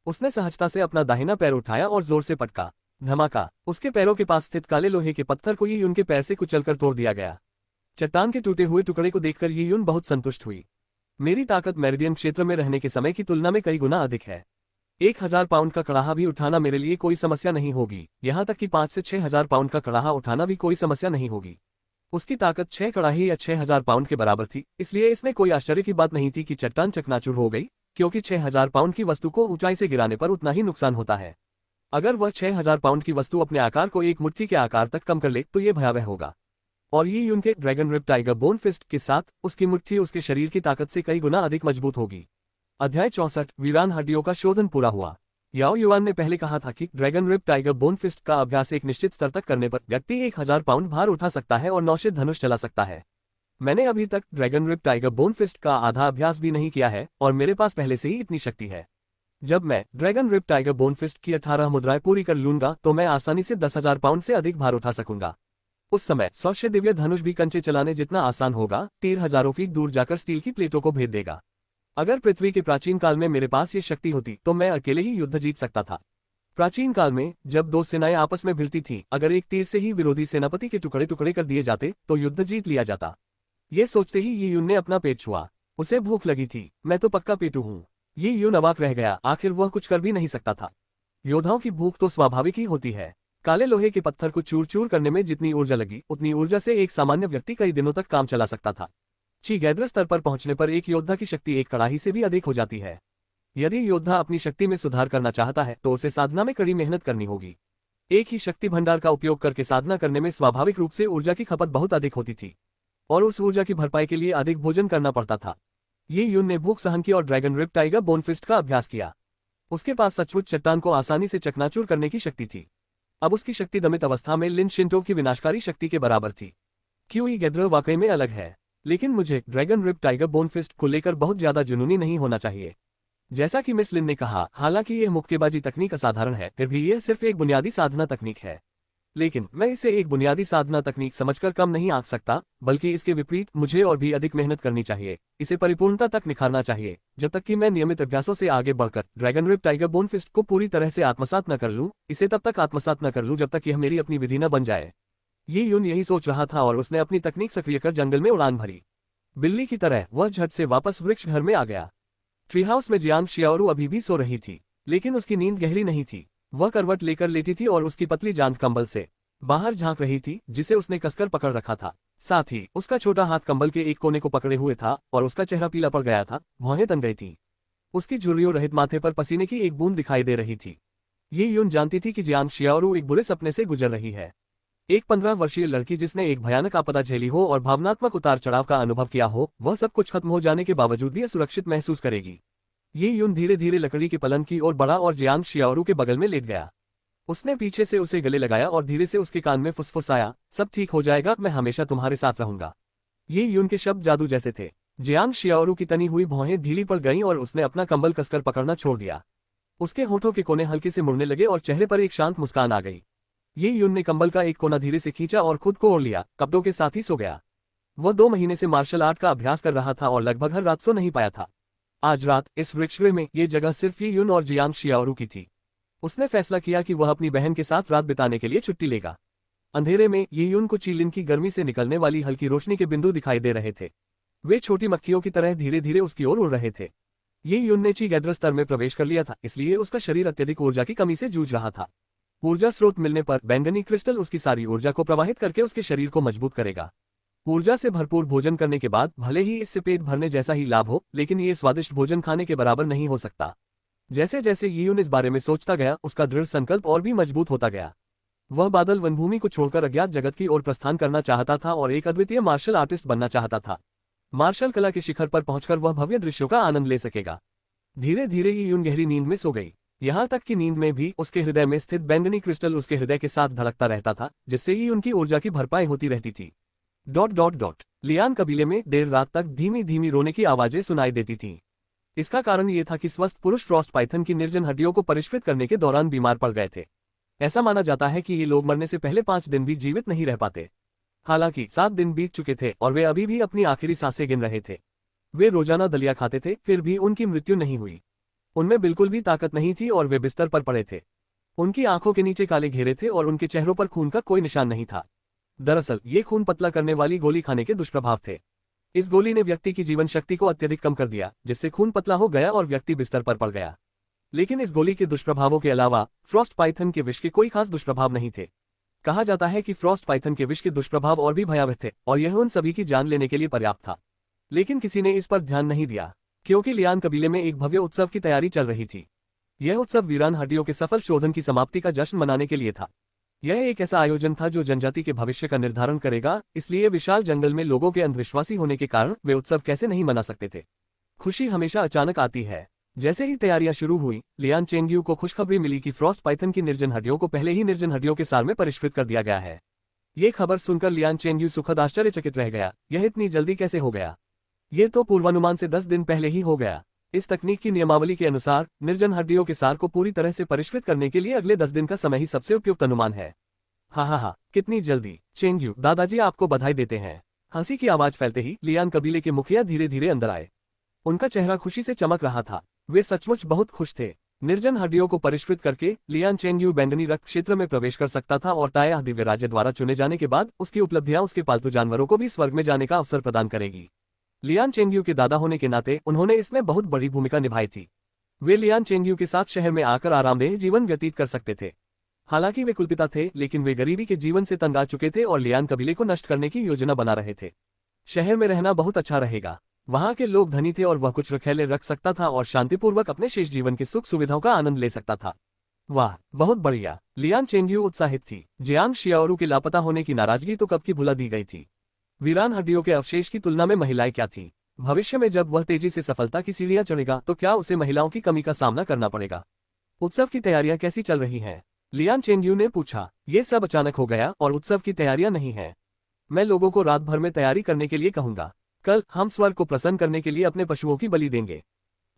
S2: उसने सहजता से अपना दाहिना पैर उठाया और जोर से पटका। धमाका, उसके पैरों के पास स्थित काले लोहे के पत्थर को ये यून के पैर से कुचलकर तोड़ दिया गया। चट्टान के टूटे हुए टुकड़े को देखकर ये यून बहुत संतुष्ट हुई। मेरी ताकत मेरिडियन क्षेत्र में रहने के समय की तुलना में कई गुना अधिक है। 1000 पाउंड का कड़ाहा भी उठाना मेरे लिए कोई समस्या नहीं होगी, यहाँ तक कि 5 से 6000 पाउंड का कड़ाहा उठाना भी कोई समस्या नहीं होगी। उसकी ताकत 6 कड़ाही या 6000 पाउंड के बराबर थी, इसलिए इसमें कोई आश्चर्य की बात नहीं थी कि चट्टान चकनाचूर हो गई, क्योंकि 6000 पाउंड की वस्तु को ऊंचाई से गिराने पर उतना ही नुकसान होता है। अगर वह 6000 पाउंड की वस्तु अपने आकार को एक मुट्ठी के आकार तक कम कर ले तो ये भयावह होगा। और ये यून के Dragon Rip Tiger Bone Fist के साथ उसकी मुट्ठी उसके शरीर की ताकत से कई गुना अधिक मजबूत होगी। अध्याय 64 वीरान हड्डियों का शोधन पूरा हुआ। याओ युआन ने पहले कहा था कि Dragon Rip Tiger Bone Fist का अभ्यास एक निश्चित स्तर तक करने पर व्यक्ति 1000 पाउंड भार उठा सकता है और नौशित धनुष चला सकता है। मैंने अभी तक Dragon Rip Tiger Bone Fist का आधा अभ्यास भी नहीं किया है और मेरे पास पहले से ही इतनी शक्ति है। जब मैं Dragon Rip Tiger Bone Fist की 18 मुद्राएं पूरी कर लूंगा तो मैं आसानी से 10,000 पाउंड से अधिक भार उठा सकूंगा। उस समय 100 दिव्य धनुष भी कंचे चलाने जितना आसान होगा, तीर हजारों फीट दूर जाकर स्टील की प्लेटों को भेद देगा। अगर पृथ्वी के प्राचीन काल में मेरे पास ये शक्ति होती तो मैं अकेले ही युद्ध जीत सकता था। प्राचीन काल में जब दो सेनाएं आपस में भिड़ती थीं, अगर एक तीर से ही विरोधी सेनापति के टुकड़े टुकड़े कर दिए जाते तो युद्ध जीत लिया जाता। ये सोचते ही ये यून ने अपना पेट छुआ। उसे भूख लगी थी। मैं तो पक्का पेटू हूँ। ये यून अवाक रह गया, आखिर वह कुछ कर भी नहीं सकता था। योद्धाओं की भूख तो स्वाभाविक ही होती है। काले लोहे के पत्थर को चूर चूर करने में जितनी ऊर्जा लगी उतनी ऊर्जा से एक सामान्य व्यक्ति कई दिनों तक काम चला सकता था। ची गैद्र स्तर पर पहुंचने पर एक योद्धा की शक्ति एक कड़ाही से भी अधिक हो जाती है। यदि योद्धा अपनी शक्ति में सुधार करना चाहता है तो उसे साधना में कड़ी मेहनत करनी होगी। एक ही शक्ति भंडार का उपयोग करके साधना करने में स्वाभाविक रूप से ऊर्जा की खपत बहुत अधिक होती थी और उस ऊर्जा की भरपाई के लिए अधिक भोजन करना पड़ता था। ये यून ने भूख सहन की और Dragon Rip Tiger Bone Fist का अभ्यास किया। उसके पास सचमुच चट्टान को आसानी से चकनाचूर करने की शक्ति थी। अब उसकी शक्ति दमित अवस्था में लिन शिंटो की विनाशकारी शक्ति के बराबर थी। क्यूई गैद्र वाकई में अलग है, लेकिन मुझे Dragon Rip Tiger Bone Fist को लेकर बहुत ज्यादा जुनूनी नहीं होना चाहिए। जैसा कि मिस लिन ने कहा, हालांकि यह मुक्केबाजी तकनीक असाधारण है, फिर भी यह सिर्फ एक बुनियादी साधना तकनीक है। लेकिन मैं इसे एक बुनियादी साधना तकनीक समझकर कम नहीं आंक सकता, बल्कि इसके विपरीत मुझे और भी अधिक मेहनत करनी चाहिए, इसे परिपूर्णता तक निखारना चाहिए। जब तक कि मैं नियमित अभ्यासों से आगे बढ़कर Dragon Rip Tiger Bone Fist को पूरी तरह से आत्मसात न कर लूं, इसे तब तक आत्मसात न कर लूं जब तक यह मेरी अपनी विधि न बन जाए। ये यून यही सोच रहा था और उसने अपनी तकनीक सक्रिय कर जंगल में उड़ान भरी। बिल्ली की तरह वह झट से वापस वृक्ष घर में आ गया। ट्री हाउस में जियांग शियाओरू अभी भी सो रही थी। लेकिन उसकी नींद गहरी नहीं थी। वह करवट लेकर लेटी थी और उसकी पतली जांघ कंबल से बाहर झांक रही थी, जिसे उसने कसकर पकड़ रखा था। साथ ही उसका छोटा हाथ कंबल के एक कोने को पकड़े हुए था और उसका चेहरा पीला पड़ गया था, भौहें तन गई थी। उसकी झुर्रियों रहित माथे पर पसीने की एक बूंद दिखाई दे रही थी। ये यून जानती थी कि जियांग शियाओरू एक बुरे सपने से गुजर रही है। एक 15 वर्षीय लड़की जिसने एक भयानक आपदा झेली हो और भावनात्मक उतार चढ़ाव का अनुभव किया हो, वह सब कुछ खत्म हो जाने के बावजूद भी असुरक्षित महसूस करेगी। ये यून धीरे धीरे लकड़ी के पलंग की ओर बढ़ा और जियांग शियाओरू के बगल में लेट गया। उसने पीछे से उसे गले लगाया और धीरे से उसके कान में फुसफुसाया, सब ठीक हो जाएगा, मैं हमेशा तुम्हारे साथ रहूंगा। ये यून के शब्द जादू जैसे थे। जियांग शियाओरू की तनी हुई भौहें ढीली पड़ गईं और उसने अपना कंबल कसकर पकड़ना छोड़ दिया। उसके होठों के कोने हल्के से मुड़ने लगे और चेहरे पर एक शांत मुस्कान आ गई। ये यून ने कंबल का एक कोना धीरे से खींचा और खुद को ओढ़ लिया, कपड़ों के साथ ही सो गया। वह 2 महीने से मार्शल आर्ट का अभ्यास कर रहा था और लगभग हर रात सो नहीं पाया था। आज रात इस वृक्षगृह में ये जगह सिर्फ ये यून और जियांग शियाओरू की थी। उसने फैसला किया कि वह अपनी बहन के साथ रात बिताने के लिए छुट्टी लेगा। अंधेरे में ये यून को चीलिन की गर्मी से निकलने वाली हल्की रोशनी के बिंदु दिखाई दे रहे थे। वे छोटी मक्खियों की तरह धीरे धीरे उसकी ओर उड़ रहे थे। ये यून ने ची गैद्र स्तर में प्रवेश कर लिया था, इसलिए उसका शरीर अत्यधिक ऊर्जा की कमी से जूझ रहा था। ऊर्जा स्रोत मिलने पर बैंगनी क्रिस्टल उसकी सारी ऊर्जा को प्रवाहित करके उसके शरीर को मजबूत करेगा। ऊर्जा से भरपूर भोजन करने के बाद भले ही इससे पेट भरने जैसा ही लाभ हो, लेकिन ये स्वादिष्ट भोजन खाने के बराबर नहीं हो सकता। जैसे जैसे यीयून इस बारे में सोचता गया, उसका दृढ़ संकल्प और भी मजबूत होता गया। वह बादल वनभूमि को छोड़कर अज्ञात जगत की ओर प्रस्थान करना चाहता था और एक अद्वितीय मार्शल आर्टिस्ट बनना चाहता था। मार्शल कला के शिखर पर पहुंचकर वह भव्य दृश्यों का आनंद ले सकेगा। धीरे धीरे यीयून गहरी नींद में सो गई। यहाँ तक कि नींद में भी उसके हृदय में स्थित बैंगनी क्रिस्टल उसके हृदय के साथ धड़कता रहता था, जिससे ही उनकी ऊर्जा की भरपाई होती रहती थी। ... लियान कबीले में देर रात तक धीमी धीमी रोने की आवाजें सुनाई देती थीं। इसका कारण ये था कि स्वस्थ पुरुष फ्रॉस्ट पाइथन की निर्जन हड्डियों को परिष्कृत करने के दौरान बीमार पड़ गए थे। ऐसा माना जाता है कि ये लोग मरने से पहले 5 दिन भी जीवित नहीं रह पाते। हालांकि 7 दिन बीत चुके थे और वे अभी भी अपनी आखिरी सांसें गिन रहे थे। वे रोजाना दलिया खाते थे, फिर भी उनकी मृत्यु नहीं हुई। उनमें बिल्कुल भी ताकत नहीं थी और वे बिस्तर पर पड़े थे। उनकी आंखों के नीचे काले घेरे थे और उनके चेहरों पर खून का कोई निशान नहीं था। दरअसल ये खून पतला करने वाली गोली खाने के दुष्प्रभाव थे। इस गोली ने व्यक्ति की जीवन शक्ति को अत्यधिक कम कर दिया, जिससे खून पतला हो गया और व्यक्ति बिस्तर पर पड़ गया। लेकिन इस गोली के दुष्प्रभावों के अलावा फ्रॉस्ट पाइथन के विष के कोई खास दुष्प्रभाव नहीं थे। कहा जाता है कि फ्रॉस्ट पाइथन के विष के दुष्प्रभाव और भी भयावह थे और यह उन सभी की जान लेने के लिए पर्याप्त था। लेकिन किसी ने इस पर ध्यान नहीं दिया, क्योंकि लियान कबीले में एक भव्य उत्सव की तैयारी चल रही थी। यह उत्सव वीरान हड्डियों के सफल शोधन की समाप्ति का जश्न मनाने के लिए था। यह एक ऐसा आयोजन था जो जनजाति के भविष्य का निर्धारण करेगा, इसलिए विशाल जंगल में लोगों के अंधविश्वासी होने के कारण वे उत्सव कैसे नहीं मना सकते थे। खुशी हमेशा अचानक आती है। जैसे ही तैयारियां शुरू हुई, लियान चेंगयू को खुशखबरी मिली कि फ्रॉस्ट पाइथन की निर्जन हड्डियों को पहले ही निर्जन हड्डियों के सार में परिष्कृत कर दिया गया है। ये खबर सुनकर लियान चेंगयू सुखद आश्चर्यचकित रह गया। यह इतनी जल्दी कैसे हो गया? ये तो पूर्वानुमान से 10 दिन पहले ही हो गया। इस तकनीक की नियमावली के अनुसार निर्जन हड्डियों के सार को पूरी तरह से परिष्कृत करने के लिए अगले 10 दिन का समय ही सबसे उपयुक्त अनुमान है। हा, कितनी जल्दी। चेंगयू, दादाजी आपको बधाई देते हैं। हंसी की आवाज फैलते ही लियान कबीले के मुखिया धीरे धीरे अंदर आए। उनका चेहरा खुशी से चमक रहा था। वे सचमुच बहुत खुश थे। निर्जन हड्डियों को परिष्कृत करके लियान चेंगयू बैंगनी रक्त क्षेत्र में प्रवेश कर सकता था और ताया दिव्य राज्य द्वारा चुने जाने के बाद उसकी उपलब्धियां उसके पालतू जानवरों को भी स्वर्ग में जाने का अवसर प्रदान करेगी। लियान चेंगयू के दादा होने के नाते उन्होंने इसमें बहुत बड़ी भूमिका निभाई थी। वे लियान चेंगयू के साथ शहर में आकर आरामदेह जीवन व्यतीत कर सकते थे। हालांकि वे कुलपिता थे, लेकिन वे गरीबी के जीवन से तंग आ चुके थे और लियान कबीले को नष्ट करने की योजना बना रहे थे। शहर में रहना बहुत अच्छा रहेगा। वहां के लोग धनी थे और वह कुछ रखैले रख सकता था और शांतिपूर्वक अपने शेष जीवन की सुख सुविधाओं का आनंद ले सकता था। वाह, बहुत बढ़िया। लियान चेंगयू उत्साहित थी। जियांग शियाओरू के लापता होने की नाराजगी तो कब की भुला दी गई थी। वीरान हड्डियों के अवशेष की तुलना में महिलाएं क्या थी? भविष्य में जब वह तेजी से सफलता की सीढ़ियां चढ़ेगा तो क्या उसे महिलाओं की कमी का सामना करना पड़ेगा? उत्सव की तैयारियां कैसी चल रही हैं? लियान चेंगयू ने पूछा। ये सब अचानक हो गया और उत्सव की तैयारियां नहीं है। मैं लोगों को रात भर में तैयारी करने के लिए कहूंगा। कल हम स्वर्ग को प्रसन्न करने के लिए अपने पशुओं की बलि देंगे।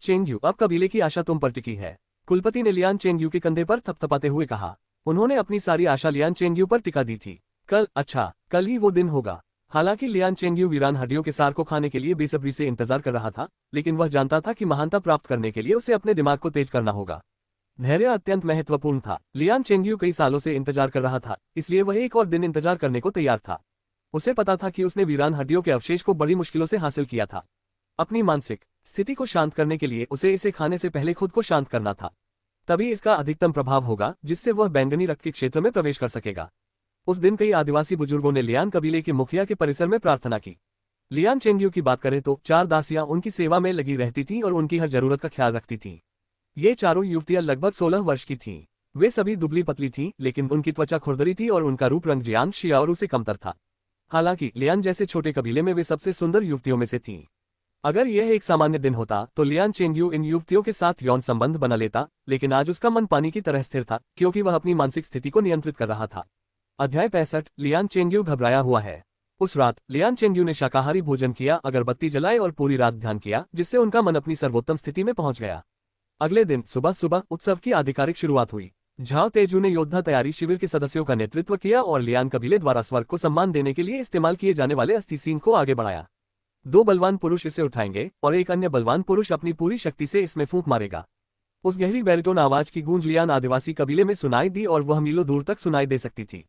S2: चेंगयू, अब कबीले की आशा तुम पर टिकी है। कुलपति ने लियान चेंगयू के कंधे पर थपथपाते हुए कहा। उन्होंने अपनी सारी आशा लियान चेंगयू पर टिका दी थी। कल ही वो दिन होगा। हालांकि लियान चेंगयू वीरान हड्डियों के सार को खाने के लिए बेसब्री से इंतजार कर रहा था, लेकिन वह जानता था कि महानता प्राप्त करने के लिए उसे अपने दिमाग को तेज करना होगा। धैर्य अत्यंत महत्वपूर्ण था। लियान चेंगयू कई सालों से इंतजार कर रहा था, इसलिए वह एक और दिन इंतजार करने को तैयार था। उसे पता था कि उसने वीरान हड्डियों के अवशेष को बड़ी मुश्किलों से हासिल किया था। अपनी मानसिक स्थिति को शांत करने के लिए उसे इसे खाने से पहले खुद को शांत करना था। तभी इसका अधिकतम प्रभाव होगा, जिससे वह बैंगनी रक्त के क्षेत्र में प्रवेश कर सकेगा। उस दिन कई आदिवासी बुजुर्गों ने लियान कबीले के मुखिया के परिसर में प्रार्थना की। लियान चेंग्यू की बात करें तो 4 दासियां उनकी सेवा में लगी रहती थीं और उनकी हर जरूरत का ख्याल रखती थीं। ये चारों युवतियां लगभग 16 वर्ष की थीं। वे सभी दुबली पतली थीं, लेकिन उनकी त्वचा खुरदरी थी और उनका रूप रंग जियांग शियाओरू से कमतर था। हालांकि लियान जैसे छोटे कबीले में वे सबसे सुंदर युवतियों में से थीं। अगर यह एक सामान्य दिन होता तो लियान चेंग्यू इन युवतियों के साथ यौन संबंध बना लेता, लेकिन आज उसका मन पानी की तरह स्थिर था, क्योंकि वह अपनी मानसिक स्थिति को नियंत्रित कर रहा था। अध्याय 65। लियान चेंग्यू घबराया हुआ है। उस रात लियान चेंग्यू ने शाकाहारी भोजन किया, अगरबत्ती जलाए और पूरी रात ध्यान किया, जिससे उनका मन अपनी सर्वोत्तम स्थिति में पहुंच गया। अगले दिन सुबह सुबह उत्सव की आधिकारिक शुरुआत हुई। झाओ तेजू ने योद्धा तैयारी शिविर के सदस्यों का नेतृत्व किया और लियान कबीले द्वारा स्वर्ग को सम्मान देने के लिए इस्तेमाल किए जाने वाले अस्थि सीन को आगे बढ़ाया। 2 बलवान पुरुष इसे उठाएंगे और एक अन्य बलवान पुरुष अपनी पूरी शक्ति से इसमें फूंक मारेगा। उस गहरी बैरिटोन आवाज की गूंज लियान आदिवासी कबीले में सुनाई दी और वह मीलों दूर तक सुनाई दे सकती थी।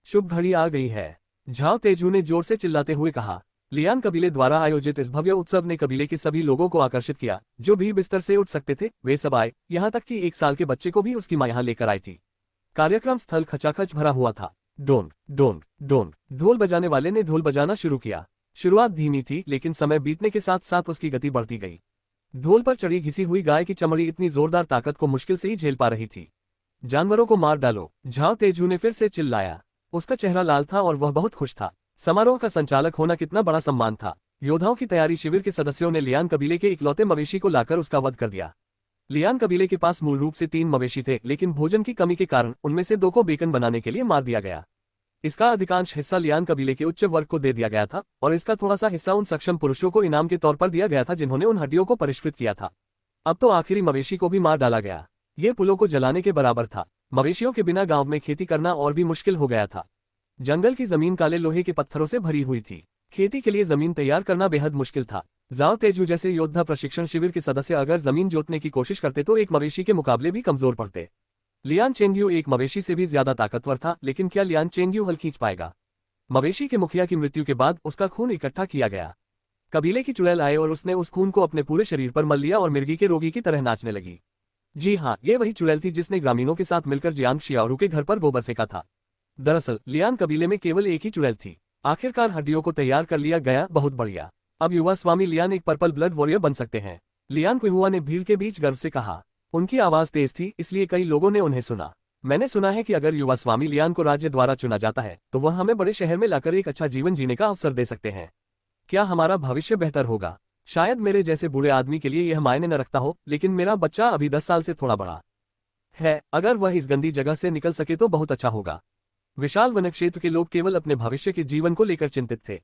S2: शुभ घड़ी आ गई है, झाओ तेजू ने जोर से चिल्लाते हुए कहा। लियान कबीले द्वारा आयोजित इस भव्य उत्सव ने कबीले के सभी लोगों को आकर्षित किया। जो भी बिस्तर से उठ सकते थे वे सब आए, यहाँ तक कि 1 साल के बच्चे को भी उसकी मां यहाँ लेकर आई थी। कार्यक्रम स्थल खचाखच भरा हुआ था। डोंग डोंग डोंग, ढोल बजाने वाले ने ढोल बजाना शुरू किया। शुरुआत धीमी थी, लेकिन समय बीतने के साथ साथ उसकी गति बढ़ती गई। ढोल पर चढ़ी घिसी हुई गाय की चमड़ी इतनी जोरदार ताकत को मुश्किल से ही झेल पा रही थी। जानवरों को मार डालो, झाओ तेजू ने फिर से चिल्लाया। उसका चेहरा लाल था और वह बहुत खुश था। समारोह का संचालक होना कितना बड़ा सम्मान था। योद्धाओं की तैयारी शिविर के सदस्यों ने लियान कबीले के इकलौते मवेशी को लाकर उसका वध कर दिया। लियान कबीले के पास मूल रूप से 3 मवेशी थे, लेकिन भोजन की कमी के कारण उनमें से 2 को बेकन बनाने के लिए मार दिया गया। इसका अधिकांश हिस्सा लियान कबीले के उच्च वर्ग को दे दिया गया था और इसका थोड़ा सा हिस्सा उन सक्षम पुरुषों को इनाम के तौर पर दिया गया था जिन्होंने उन हड्डियों को परिष्कृत किया था। अब तो आखिरी मवेशी को भी मार डाला गया। ये पुलों को जलाने के बराबर था। मवेशियों के बिना गांव में खेती करना और भी मुश्किल हो गया था। जंगल की जमीन काले लोहे के पत्थरों से भरी हुई थी। खेती के लिए जमीन तैयार करना बेहद मुश्किल था। झाओ तेजू जैसे योद्धा प्रशिक्षण शिविर के सदस्य अगर जमीन जोतने की कोशिश करते तो एक मवेशी के मुकाबले भी कमजोर पड़ते। लियान चेंग्यू एक मवेशी से भी ज्यादा ताकतवर था, लेकिन क्या लियान चेंग्यू हल खींच पाएगा? मवेशी के मुखिया की मृत्यु के बाद उसका खून इकट्ठा किया गया। कबीले की चुड़ैल आए और उसने उस खून को अपने पूरे शरीर पर मल लिया और मिर्गी के रोगी की तरह नाचने लगी। जी हाँ, ये वही चुड़ैल थी जिसने ग्रामीणों के साथ मिलकर जियांग शियाओरू के घर पर गोबर फेंका था। दरअसल लियान कबीले में केवल एक ही चुड़ैल थी। आखिरकार हड्डियों को तैयार कर लिया गया, बहुत बढ़िया। अब युवा स्वामी लियान एक पर्पल ब्लड वॉरियर बन सकते हैं। लियान कुहुआ ने भीड़ के बीच गर्व से कहा। उनकी आवाज तेज थी, इसलिए कई लोगों ने उन्हें सुना। मैंने सुना है कि अगर युवा स्वामी लियान को राज्य द्वारा चुना जाता है तो वह हमें बड़े शहर में लाकर एक अच्छा जीवन जीने का अवसर दे सकते हैं। क्या हमारा भविष्य बेहतर होगा? शायद मेरे जैसे बूढ़े आदमी के लिए यह मायने न रखता हो, लेकिन मेरा बच्चा अभी 10 साल से थोड़ा बड़ा है। अगर वह इस गंदी जगह से निकल सके तो बहुत अच्छा होगा। विशाल वन क्षेत्र के लोग केवल अपने भविष्य के जीवन को लेकर चिंतित थे।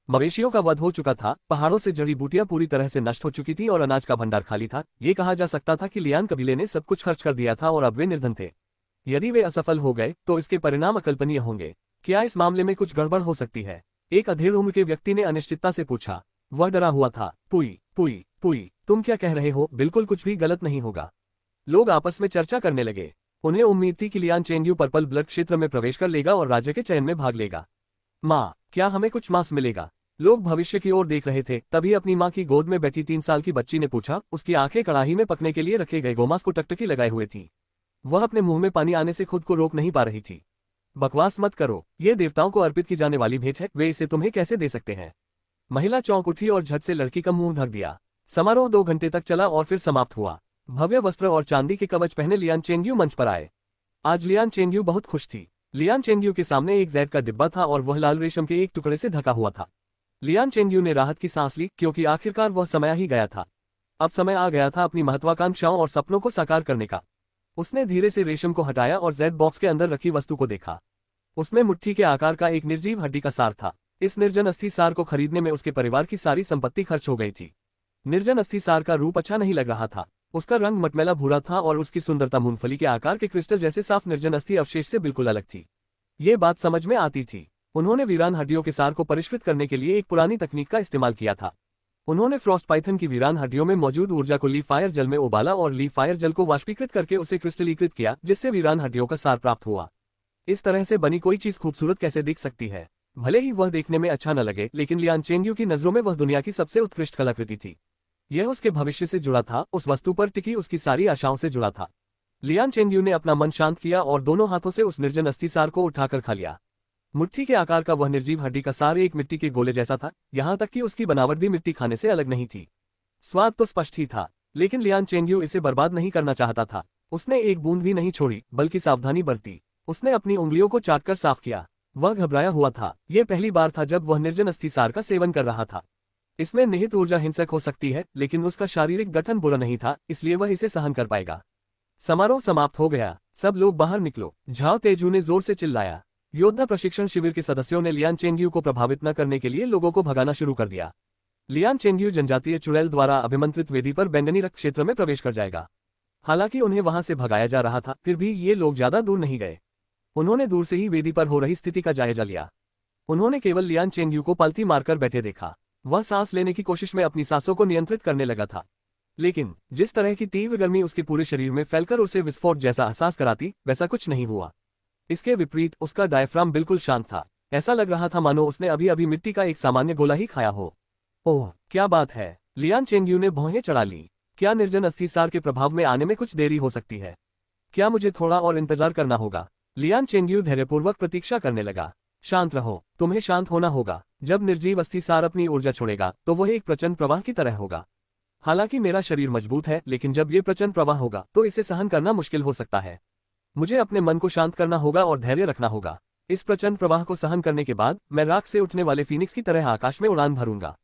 S2: मवेशियों का वध हो चुका था, पहाड़ों से जड़ी बूटियां पूरी तरह से नष्ट हो चुकी थी और अनाज का भंडार खाली था। ये कहा जा सकता था कि लियान कबीले ने सब कुछ खर्च कर दिया था और अब वे निर्धन थे। यदि वे असफल हो गए तो इसके परिणाम अकल्पनीय होंगे। क्या इस मामले में कुछ गड़बड़ हो सकती है? एक अधेड़ उम्र के व्यक्ति ने अनिश्चितता से पूछा। वह डरा हुआ था। पुई पुई पुई, तुम क्या कह रहे हो? बिल्कुल कुछ भी गलत नहीं होगा। लोग आपस में चर्चा करने लगे। उन्हें उम्मीद थी कि लियान चेंग्यू पर्पल ब्लड क्षेत्र में प्रवेश कर लेगा और राज्य के चयन में भाग लेगा। माँ, क्या हमें कुछ मांस मिलेगा? लोग भविष्य की ओर देख रहे थे। तभी अपनी माँ की गोद में बैठी 3 साल की बच्ची ने पूछा। उसकी आंखें कड़ाही में पकने के लिए रखे गए गोमांस को टकटकी लगाए हुए थी। वह अपने मुंह में पानी आने से खुद को रोक नहीं पा रही थी। बकवास मत करो, ये देवताओं को अर्पित की जाने वाली भेंट है, वे इसे तुम्हें कैसे दे सकते हैं? महिला चौंक उठी और झट से लड़की का मुंह ढक दिया। समारोह 2 घंटे तक चला और फिर समाप्त हुआ। भव्य वस्त्र और चांदी के कवच पहने लियान चेंग्यू मंच पर आए। आज लियान चेंग्यू बहुत खुश थी। लियान चेंग्यू के सामने एक जैड का डिब्बा था और वह लाल रेशम के एक टुकड़े से ढका हुआ था। लियान चेंग्यू ने राहत की सांस ली, क्योंकि आखिरकार वह समय ही गया था। अब समय आ गया था अपनी महत्वाकांक्षाओं और सपनों को साकार करने का। उसने धीरे से रेशम को हटाया और जेड बॉक्स के अंदर रखी वस्तु को देखा। उसमें मुट्ठी के आकार का एक निर्जीव हड्डी का सार था। इस निर्जन अस्थि सार को खरीदने में उसके परिवार की सारी संपत्ति खर्च हो गई थी। निर्जन अस्थि सार का रूप अच्छा नहीं लग रहा था। उसका रंग मटमैला भूरा था और उसकी सुंदरता मूंगफली के आकार के क्रिस्टल जैसे साफ निर्जन अस्थि अवशेष से बिल्कुल अलग थी। ये बात समझ में आती थी। उन्होंने वीरान हड्डियों के सार को परिष्कृत करने के लिए एक पुरानी तकनीक का इस्तेमाल किया था। उन्होंने फ्रॉस्ट पाइथन की वीरान हड्डियों में मौजूद ऊर्जा को लीफ फायर जल में उबाला और लीफ फायर जल को वाष्पीकृत करके उसे क्रिस्टलीकृत किया, जिससे वीरान हड्डियों का सार प्राप्त हुआ। इस तरह से बनी कोई चीज खूबसूरत कैसे दिख सकती है? भले ही वह देखने में अच्छा न लगे, लेकिन लियान चेंग्यू की नजरों में वह दुनिया की सबसे उत्कृष्ट कलाकृति थी। यह उसके भविष्य से जुड़ा था, उस वस्तु पर टिकी उसकी सारी आशाओं से जुड़ा था। लियान चेंगयू ने अपना मन शांत किया और दोनों हाथों से उस निर्जन अस्थि सार को उठाकर खा लिया। मुट्ठी के आकार का वह निर्जीव हड्डी का सार एक मिट्टी के गोले जैसा था, यहाँ तक कि उसकी बनावट भी मिट्टी खाने से अलग नहीं थी। स्वाद तो स्पष्ट ही था, लेकिन लियान चेंगयू इसे बर्बाद नहीं करना चाहता था। उसने एक बूंद भी नहीं छोड़ी, बल्कि सावधानी बरती। उसने अपनी उंगलियों को चाटकर साफ किया। वह घबराया हुआ था। यह पहली बार था जब वह निर्जन अस्थि सार का सेवन कर रहा था। इसमें निहित ऊर्जा हिंसक हो सकती है, लेकिन उसका शारीरिक गठन बुरा नहीं था, इसलिए वह इसे सहन कर पाएगा। समारोह समाप्त हो गया। सब लोग बाहर निकलो, झाओ तेजू ने जोर से चिल्लाया। योद्धा प्रशिक्षण शिविर के सदस्यों ने लियान चेंगयू को प्रभावित न करने के लिए लोगों को भगाना शुरू कर दिया। लियान चेंगयू जनजातीय चुड़ैल द्वारा अभिमंत्रित वेदी पर बैंगनी रक्त क्षेत्र में प्रवेश कर जाएगा। हालांकि उन्हें वहां से भगाया जा रहा था, फिर भी ये लोग ज्यादा दूर नहीं गए। उन्होंने दूर से ही वेदी पर हो रही स्थिति का जायजा लिया। उन्होंने केवल लियान चेंगयू को पालती मारकर बैठे देखा। वह सांस लेने की कोशिश में अपनी सांसों को नियंत्रित करने लगा था, लेकिन जिस तरह की तीव्र गर्मी उसके पूरे शरीर में फैलकर उसे विस्फोट जैसा एहसास कराती, वैसा कुछ नहीं हुआ। इसके विपरीत उसका डायफ्राम बिल्कुल शांत था। ऐसा लग रहा था मानो उसने अभी अभी मिट्टी का एक सामान्य गोला ही खाया हो। ओह, क्या बात है! लियान चेंगयू ने भौहें चढ़ा ली। क्या निर्जन अस्थि सार के प्रभाव में आने में कुछ देरी हो सकती है? क्या मुझे थोड़ा और इंतजार करना होगा? लियान चेंगयू धैर्यपूर्वक प्रतीक्षा करने लगा। शांत रहो, तुम्हें शांत होना होगा। जब निर्जीव अस्थि सार अपनी ऊर्जा छोड़ेगा तो वह एक प्रचंड प्रवाह की तरह होगा। हालांकि मेरा शरीर मजबूत है, लेकिन जब ये प्रचंड प्रवाह होगा तो इसे सहन करना मुश्किल हो सकता है। मुझे अपने मन को शांत करना होगा और धैर्य रखना होगा। इस प्रचंड प्रवाह को सहन करने के बाद मैं राख से उठने वाले फीनिक्स की तरह आकाश में उड़ान भरूंगा।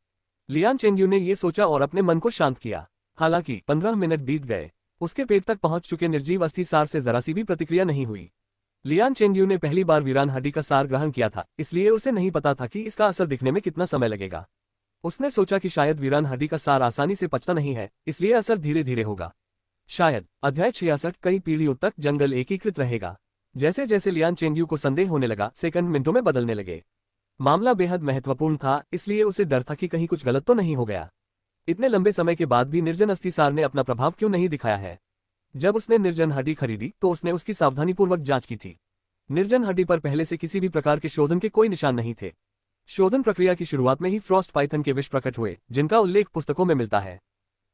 S2: लियान चेंगयू ने यह सोचा और अपने मन को शांत किया। हालांकि 15 मिनट बीत गए। उसके पेट तक पहुंच चुके निर्जीव अस्थि सार से जरा सी भी प्रतिक्रिया नहीं हुई। लियान चेंगयू ने पहली बार वीरान हड्डी का सार ग्रहण किया था, इसलिए उसे नहीं पता था कि इसका असर दिखने में कितना समय लगेगा। उसने सोचा कि शायद वीरान हड्डी का सार आसानी से पचता नहीं है, इसलिए असर धीरे धीरे होगा। शायद अध्याय 66 कई पीढ़ियों तक जंगल एकीकृत रहेगा। जैसे जैसे लियान चेंगयू को संदेह होने लगा, सेकंड मिनटों में बदलने लगे। मामला बेहद महत्वपूर्ण था, इसलिए उसे डर था कि कहीं कुछ गलत तो नहीं हो गया। इतने लंबे समय के बाद भी निर्जन अस्थि सार ने अपना प्रभाव क्यों नहीं दिखाया है? जब उसने निर्जन हड्डी खरीदी तो उसने उसकी सावधानीपूर्वक जांच की थी। निर्जन हड्डी पर पहले से किसी भी प्रकार के शोधन के कोई निशान नहीं थे। शोधन प्रक्रिया की शुरुआत में ही फ्रॉस्ट पाइथन के विष प्रकट हुए, जिनका उल्लेख पुस्तकों में मिलता है।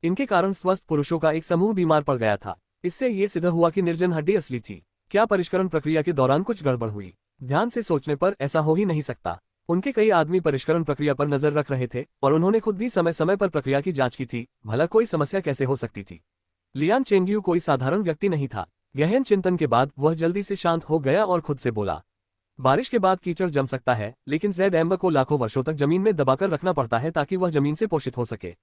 S2: इनके कारण स्वस्थ पुरुषों का एक समूह बीमार पड़ गया था। इससे ये सिद्ध हुआ कि निर्जन हड्डी असली थी। क्या परिष्करण प्रक्रिया के दौरान कुछ गड़बड़ हुई? ध्यान से सोचने पर ऐसा हो ही नहीं सकता। उनके कई आदमी परिष्करण प्रक्रिया पर नजर रख रहे थे और उन्होंने खुद भी समय समय पर प्रक्रिया की जांच की थी। भला कोई समस्या कैसे हो सकती थी? लियान चेंगयू कोई साधारण व्यक्ति नहीं था। गहन चिंतन के बाद वह जल्दी से शांत हो गया और खुद से बोला, बारिश के बाद कीचड़ जम सकता है, लेकिन ज़ैड एम्बर को लाखों वर्षों तक जमीन में दबाकर रखना पड़ता है ताकि वह जमीन से पोषित हो सके।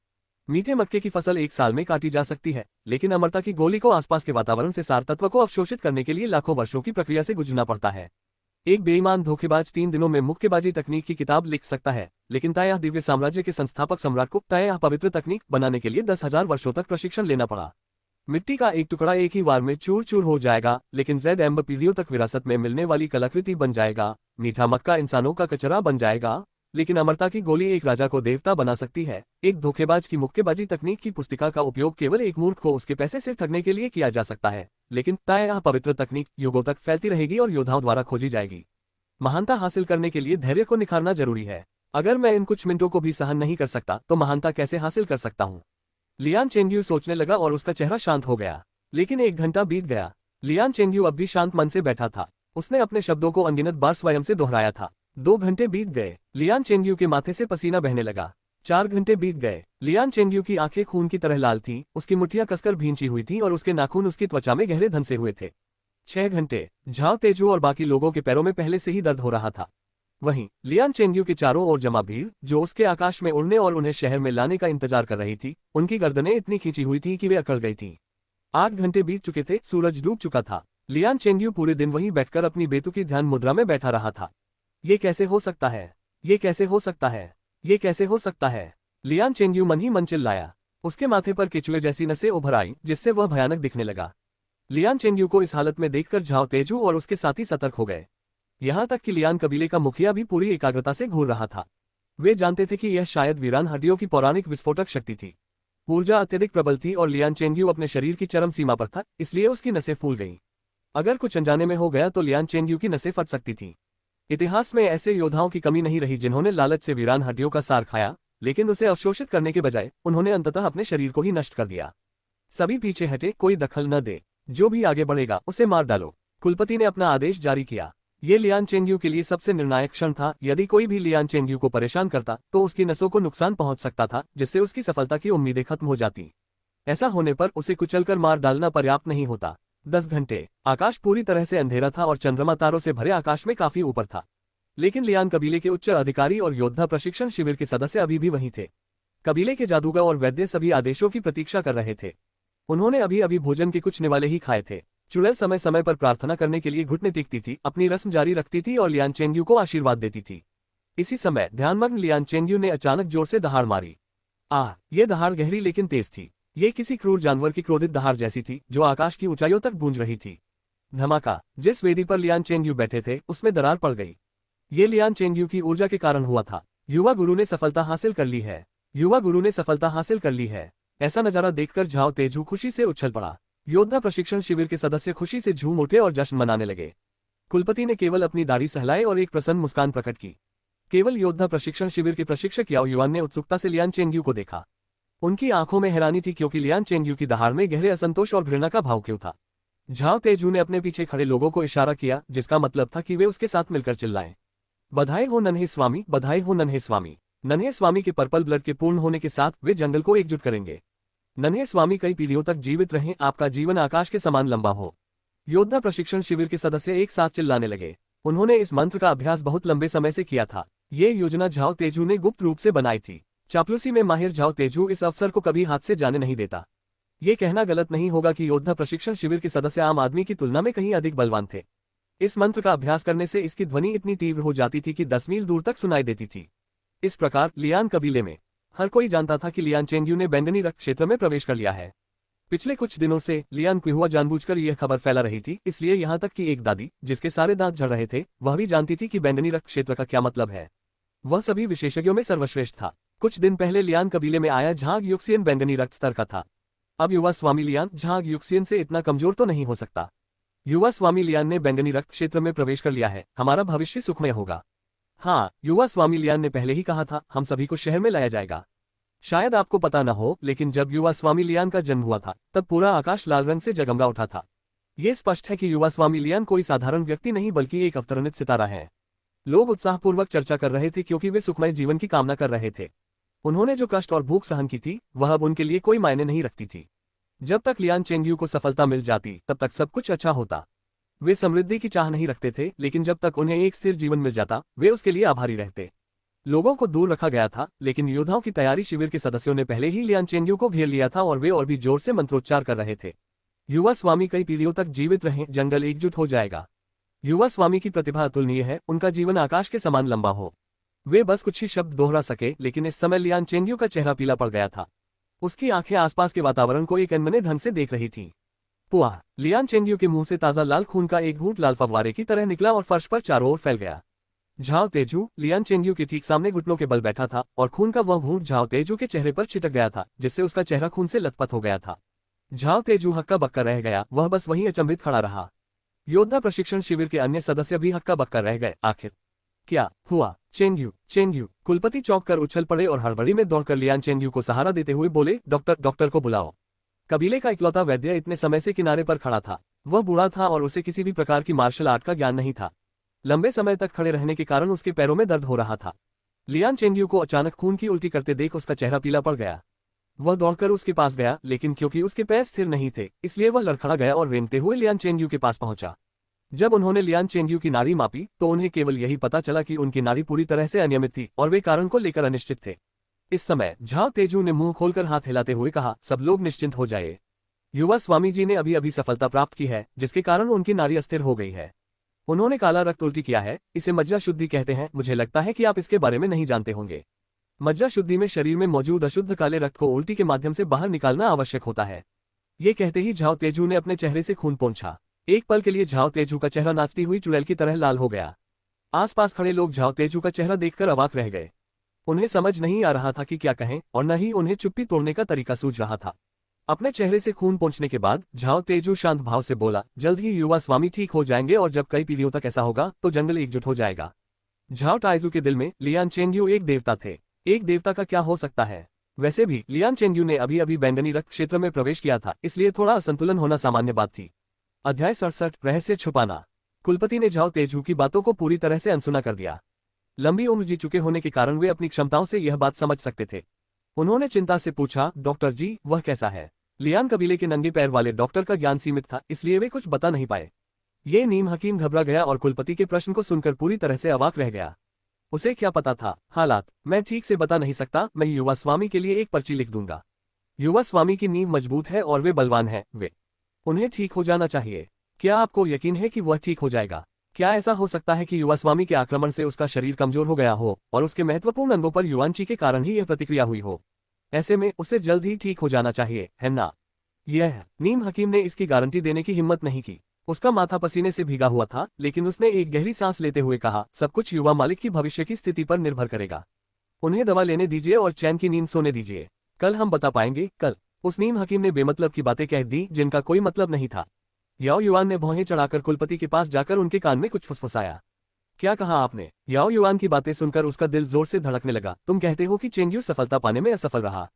S2: मीठे मक्के की फसल 1 साल में काटी जा सकती है, लेकिन अमरता की गोली को आसपास के वातावरण से सार तत्व को अवशोषित करने के लिए लाखों वर्षों की प्रक्रिया से गुजरना पड़ता है। एक बेईमान धोखेबाज 3 दिनों में मुक्केबाजी तकनीक की किताब लिख सकता है, लेकिन ताया दिव्य साम्राज्य के संस्थापक सम्राट को ताया पवित्र तकनीक बनाने के लिए 10,000 वर्षों तक प्रशिक्षण लेना पड़ा। मिट्टी का एक टुकड़ा एक ही बार में चूर चूर हो जाएगा, लेकिन ज़ैड एम्बर पीढ़ियों तक विरासत में मिलने वाली कलाकृति बन जाएगा। मीठा मक्का इंसानों का कचरा बन जाएगा, लेकिन अमरता की गोली एक राजा को देवता बना सकती है। एक धोखेबाज की मुक्केबाजी तकनीक की पुस्तिका का उपयोग केवल एक मूर्ख को उसके पैसे से ठगने के लिए किया जा सकता है, लेकिन ताया पवित्र तकनीक युगों तक फैलती रहेगी और योद्धाओं द्वारा खोजी जाएगी। महानता हासिल करने के लिए धैर्य को निखारना जरूरी है। अगर मैं इन कुछ मिनटों को भी सहन नहीं कर सकता तो महानता कैसे हासिल कर सकता हूँ? लियान चेंगयू सोचने लगा और उसका चेहरा शांत हो गया। लेकिन 1 घंटा बीत गया। लियान चेंगयू अब भी शांत मन से बैठा था। उसने अपने शब्दों को अनगिनत बार स्वयं से दोहराया था। 2 घंटे बीत गए। लियान चेंगयू के माथे से पसीना बहने लगा। 4 घंटे बीत गए। लियान चेंगयू की आंखें खून की तरह लाल थीं, उसकी मुट्ठियां कसकर भींची हुई थीं और उसके नाखून उसकी त्वचा में गहरे धंसे हुए थे। 6 घंटे। झाओ तेजू और बाकी लोगों के पैरों में पहले से ही दर्द हो रहा था। वहीं लियान चेंगयू के चारों ओर जमा भीड़, जो उसके आकाश में उड़ने और उन्हें शहर में लाने का इंतजार कर रही थी, उनकी गर्दनें इतनी खींची हुई थी कि वे अकड़ गई थीं। 8 घंटे बीत चुके थे। सूरज डूब चुका था। लियान चेंगयू पूरे दिन वहीं बैठकर अपनी बेतुकी ध्यान मुद्रा में बैठा रहा था। ये कैसे हो सकता है? ये कैसे हो सकता है? ये कैसे हो सकता है? लियान चेंगयू मन ही मन चिल्लाया। उसके माथे पर केचुए जैसी नसें उभर आईं, जिससे वह भयानक दिखने लगा। लियान चेंगयू को इस हालत में देखकर झाओ तेजू और उसके साथी सतर्क हो गए। यहाँ तक कि लियान कबीले का मुखिया भी पूरी एकाग्रता से घूर रहा था। वे जानते थे कि यह शायद वीरान हड्डियों की पौराणिक विस्फोटक शक्ति थी। ऊर्जा अत्यधिक प्रबल थी और लियान चेंगयू अपने शरीर की चरम सीमा पर था, इसलिए उसकी नसें फूल गईं। अगर कुछ अनजाने में हो गया तो लियान चेंगयू की नसें फट सकती थीं। इतिहास में ऐसे योद्धाओं की कमी नहीं रही जिन्होंने लालच से वीरान हड्डियों का सार खाया, लेकिन उसे अवशोषित करने के बजाय उन्होंने अंततः अपने शरीर को ही नष्ट कर दिया। सभी पीछे हटे, कोई दखल न दे। जो भी आगे बढ़ेगा उसे मार डालो। कुलपति ने अपना आदेश जारी किया। ये लियान चेंगयू के लिए सबसे निर्णायक क्षण था। यदि कोई भी लियान चेंगयू को परेशान करता तो उसकी नसों को नुकसान पहुंच सकता था, जिससे उसकी सफलता की उम्मीदें खत्म हो जाती। ऐसा होने पर उसे कुचलकर मार डालना पर्याप्त नहीं होता। 10 घंटे। आकाश पूरी तरह से अंधेरा था और चंद्रमा तारों से भरे आकाश में काफी ऊपर था। लेकिन लियान कबीले के उच्च अधिकारी और योद्धा प्रशिक्षण शिविर के सदस्य अभी भी वहीं थे। कबीले के जादूगर और वैद्य सभी आदेशों की प्रतीक्षा कर रहे थे। उन्होंने अभी अभी भोजन के कुछ निवाले ही खाए थे। चुड़ैल समय समय पर प्रार्थना करने के लिए घुटने टेकती थी, अपनी रस्म जारी रखती थी और लियान चेंगयू को आशीर्वाद देती थी। इसी समय ध्यानमग्न लियान चेंगयू ने अचानक जोर से दहाड़ मारी। ये दहाड़ गहरी लेकिन तेज थी। ये किसी क्रूर जानवर की क्रोधित दहाड़ जैसी थी जो आकाश की ऊंचाइयों तक गूंज रही थी। धमाका। जिस वेदी पर लियान चेंगयू बैठे थे उसमें दरार पड़ गई। ये लियान चेंगयू की ऊर्जा के कारण हुआ था। युवा गुरु ने सफलता हासिल कर ली है। युवा गुरु ने सफलता हासिल कर ली है। ऐसा नजारा देखकर झाओ तेजू खुशी से उछल पड़ा। योद्धा प्रशिक्षण शिविर के सदस्य खुशी से झूम उठे और जश्न मनाने लगे। कुलपति ने केवल अपनी दाढ़ी सहलाए और एक प्रसन्न मुस्कान प्रकट की। केवल योद्धा प्रशिक्षण शिविर के प्रशिक्षक याओ युआन ने उत्सुकता से लियान चेंगयू को देखा। उनकी आंखों में हैरानी थी क्योंकि लियान चेंगयू की दहाड़ में गहरे असंतोष और घृणा का भाव क्यों था। झाओ तेजू ने अपने पीछे खड़े लोगों को इशारा किया, जिसका मतलब था कि वे उसके साथ मिलकर चिल्लाएं। बधाई हो नन्हे स्वामी, बधाई हो नन्हे स्वामी। नन्हे स्वामी के पर्पल ब्लड के पूर्ण होने के साथ वे जंगल को एकजुट करेंगे। नन्हे स्वामी कई पीढ़ियों तक जीवित रहें, आपका जीवन आकाश के समान लंबा हो। योद्धा प्रशिक्षण शिविर के सदस्य एक साथ चिल्लाने लगे। उन्होंने इस मंत्र का अभ्यास बहुत लंबे समय से किया था। ये योजना झाओ तेजू ने गुप्त रूप से बनाई थी। चापलूसी में माहिर झाओ तेजू इस अवसर को कभी हाथ से जाने नहीं देता। ये कहना गलत नहीं होगा कि योद्धा प्रशिक्षण शिविर के सदस्य आम आदमी की तुलना में कहीं अधिक बलवान थे। इस मंत्र का अभ्यास करने से इसकी ध्वनि इतनी तीव्र हो जाती थी कि 10 मील दूर तक सुनाई देती थी। इस प्रकार लियान कबीले में हर कोई जानता था कि लियान चेंगयू ने बैंगनी रक्त क्षेत्र में प्रवेश कर लिया है। पिछले कुछ दिनों से लियान क्विहुआ जानबूझकर यह खबर फैला रही थी, इसलिए यहाँ तक कि एक दादी, जिसके सारे दांत झड़ रहे थे, वह भी जानती थी कि बैंगनी रक्त क्षेत्र का क्या मतलब है। वह सभी विशेषज्ञों में सर्वश्रेष्ठ था। कुछ दिन पहले लियान कबीले में आया झांग युक्सियन बैंगनी रक्त स्तर का था। अब युवा स्वामी लियान झांग युक्सियन से इतना कमजोर तो नहीं हो सकता। युवा स्वामी लियान ने बैंगनी रक्त क्षेत्र में प्रवेश कर लिया है, हमारा भविष्य सुखमय होगा। हाँ, युवा स्वामी लियान ने पहले ही कहा था, हम सभी को शहर में लाया जाएगा। शायद आपको पता न हो, लेकिन जब युवा स्वामी लियान का जन्म हुआ था तब पूरा आकाश लाल रंग से जगमगा उठा था। ये स्पष्ट है कि युवा स्वामी लियान कोई साधारण व्यक्ति नहीं बल्कि एक अवतरणित सितारा है। लोग उत्साहपूर्वक चर्चा कर रहे थे क्योंकि वे सुखमय जीवन की कामना कर रहे थे। उन्होंने जो कष्ट और भूख सहन की थी वह अब उनके लिए कोई मायने नहीं रखती थी। जब तक लियान चेंगयू को सफलता मिल जाती तब तक सब कुछ अच्छा होता। वे समृद्धि की चाह नहीं रखते थे, लेकिन जब तक उन्हें एक स्थिर जीवन मिल जाता वे उसके लिए आभारी रहते। लोगों को दूर रखा गया था, लेकिन योद्धाओं की तैयारी शिविर के सदस्यों ने पहले ही लियान चेंगयू को घेर लिया था और वे और भी जोर से मंत्रोच्चार कर रहे थे। युवा स्वामी कई पीढ़ियों तक जीवित रहें, जंगल एकजुट हो जाएगा। युवा स्वामी की प्रतिभा अतुलनीय है, उनका जीवन आकाश के समान लंबा हो। वे बस कुछ ही शब्द दोहरा सके, लेकिन इस समय लियान चेंगयू का चेहरा पीला पड़ गया था। उसकी आंखें आसपास के वातावरण को एक अनमने ढंग से देख रही थीं। पुआ! लियान चेंगयू के मुंह से ताजा लाल खून का एक घूंट लाल फव्वारे की तरह निकला और फर्श पर चारों ओर फैल गया। झाओ तेजू लियान चेंगयू के ठीक सामने घुटनों के बल बैठा था और खून का वह घूंट झाओ तेजू के चेहरे पर छिटक गया था, जिससे उसका चेहरा खून से लथपथ हो गया था। झाओ तेजू हक्का बक्का रह गया, वह बस वहीं अचंभित खड़ा रहा। योद्धा प्रशिक्षण शिविर के अन्य सदस्य भी हक्का बक्का रह गए। आखिर क्या हुआ? चेंगयू, चेंगयू! कुलपति चौंक कर उछल पड़े और हड़बड़ी में दौड़कर लियान चेंगयू को सहारा देते हुए बोले, डॉक्टर, डॉक्टर को बुलाओ। कबीले का इकलौता वैद्य इतने समय से किनारे पर खड़ा था। वह बूढ़ा था और उसे किसी भी प्रकार की मार्शल आर्ट का ज्ञान नहीं था। लंबे समय तक खड़े रहने के कारण उसके पैरों में दर्द हो रहा था। लियान चेंगयू को अचानक खून की उल्टी करते देख उसका चेहरा पीला पड़ गया। वह दौड़कर उसके पास गया, लेकिन क्योंकि उसके पैर स्थिर नहीं थे, इसलिए वह लड़खड़ा गया और रेंगते हुए लियान चेंगयू के पास पहुंचा। जब उन्होंने लियान चेंगयू की नाड़ी मापी तो उन्हें केवल यही पता चला कि उनकी नाड़ी पूरी तरह से अनियमित थी और वे कारण को लेकर अनिश्चित थे। इस समय झाओ तेजू ने मुंह खोलकर हाथ हिलाते हुए कहा, सब लोग निश्चिंत हो जाए। युवा स्वामी जी ने अभी अभी सफलता प्राप्त की है, जिसके कारण उनकी नाड़ी अस्थिर हो गई है। उन्होंने काला रक्त उल्टी किया है, इसे मज्जा शुद्धि कहते हैं। मुझे लगता है कि आप इसके बारे में नहीं जानते होंगे। मज्जा शुद्धि में शरीर में मौजूद अशुद्ध काले रक्त को उल्टी के माध्यम से बाहर निकालना आवश्यक होता है। ये कहते ही झाओ तेजू ने अपने चेहरे से खून पोंछा। एक पल के लिए झाओ तेजू का चेहरा नाचती हुई चुड़ैल की तरह लाल हो गया। आसपास खड़े लोग झाओ तेजू का चेहरा देखकर अवाक रह गए। उन्हें समझ नहीं आ रहा था कि क्या कहें, और न ही उन्हें चुप्पी तोड़ने का तरीका सूझ रहा था। अपने चेहरे से खून पोंछने के बाद झाओ तेजू शांत भाव से बोला, जल्द ही युवा स्वामी ठीक हो जाएंगे और जब कई पीढ़ियों तक ऐसा होगा तो जंगल एकजुट हो जाएगा। झाओ ताइजू के दिल में लियान चेंगयू एक देवता थे। एक देवता का क्या हो सकता है? वैसे भी लियान चेंगयू ने अभी अभी बैंगनी रक्त क्षेत्र में प्रवेश किया था, इसलिए थोड़ा असंतुलन होना सामान्य बात थी। अध्याय 67 रहस्य छुपाना। कुलपति ने झाओ तेजू की बातों को पूरी तरह से अनसुना कर दिया। लंबी उम्र जी चुके होने के कारण वे अपनी क्षमताओं से यह बात समझ सकते थे। उन्होंने चिंता से पूछा, डॉक्टर जी, वह कैसा है? लियान कबीले के नंगे पैर वाले डॉक्टर का ज्ञान सीमित था, इसलिए वे कुछ बता नहीं पाए। ये नीम हकीम घबरा गया और कुलपति के प्रश्न को सुनकर पूरी तरह से अवाक रह गया। उसे क्या पता था? हालात मैं ठीक से बता नहीं सकता। मैं युवा स्वामी के लिए एक पर्ची लिख दूंगा। युवा स्वामी की नींव मजबूत है और वे बलवान हैं। उन्हें ठीक हो जाना चाहिए। क्या आपको यकीन है कि वह ठीक हो जाएगा? क्या ऐसा हो सकता है कि युवा स्वामी के आक्रमण से उसका शरीर कमजोर हो गया हो और उसके महत्वपूर्ण अंगों पर युवांची के कारण ही यह प्रतिक्रिया हुई हो? ऐसे में उसे जल्द ही ठीक हो जाना चाहिए, है ना? यह नीम हकीम ने इसकी गारंटी देने की हिम्मत नहीं की। उसका माथा पसीने से भीगा हुआ था, लेकिन उसने एक गहरी सांस लेते हुए कहा, सब कुछ युवा मालिक की भविष्य की स्थिति पर निर्भर करेगा। उन्हें दवा लेने दीजिए और चैन की नींद सोने दीजिए। कल हम बता पाएंगे, कल। उस नीम हकीम ने बेमतलब की बातें कह दी जिनका कोई मतलब नहीं था। याओ युआन ने भौहें चढ़ाकर कुलपति के पास जाकर उनके कान में कुछ फुसफुसाया। क्या कहा आपने? याओ युआन की बातें सुनकर उसका दिल जोर से धड़कने लगा। तुम कहते हो कि चेंगयू सफलता पाने में असफल रहा?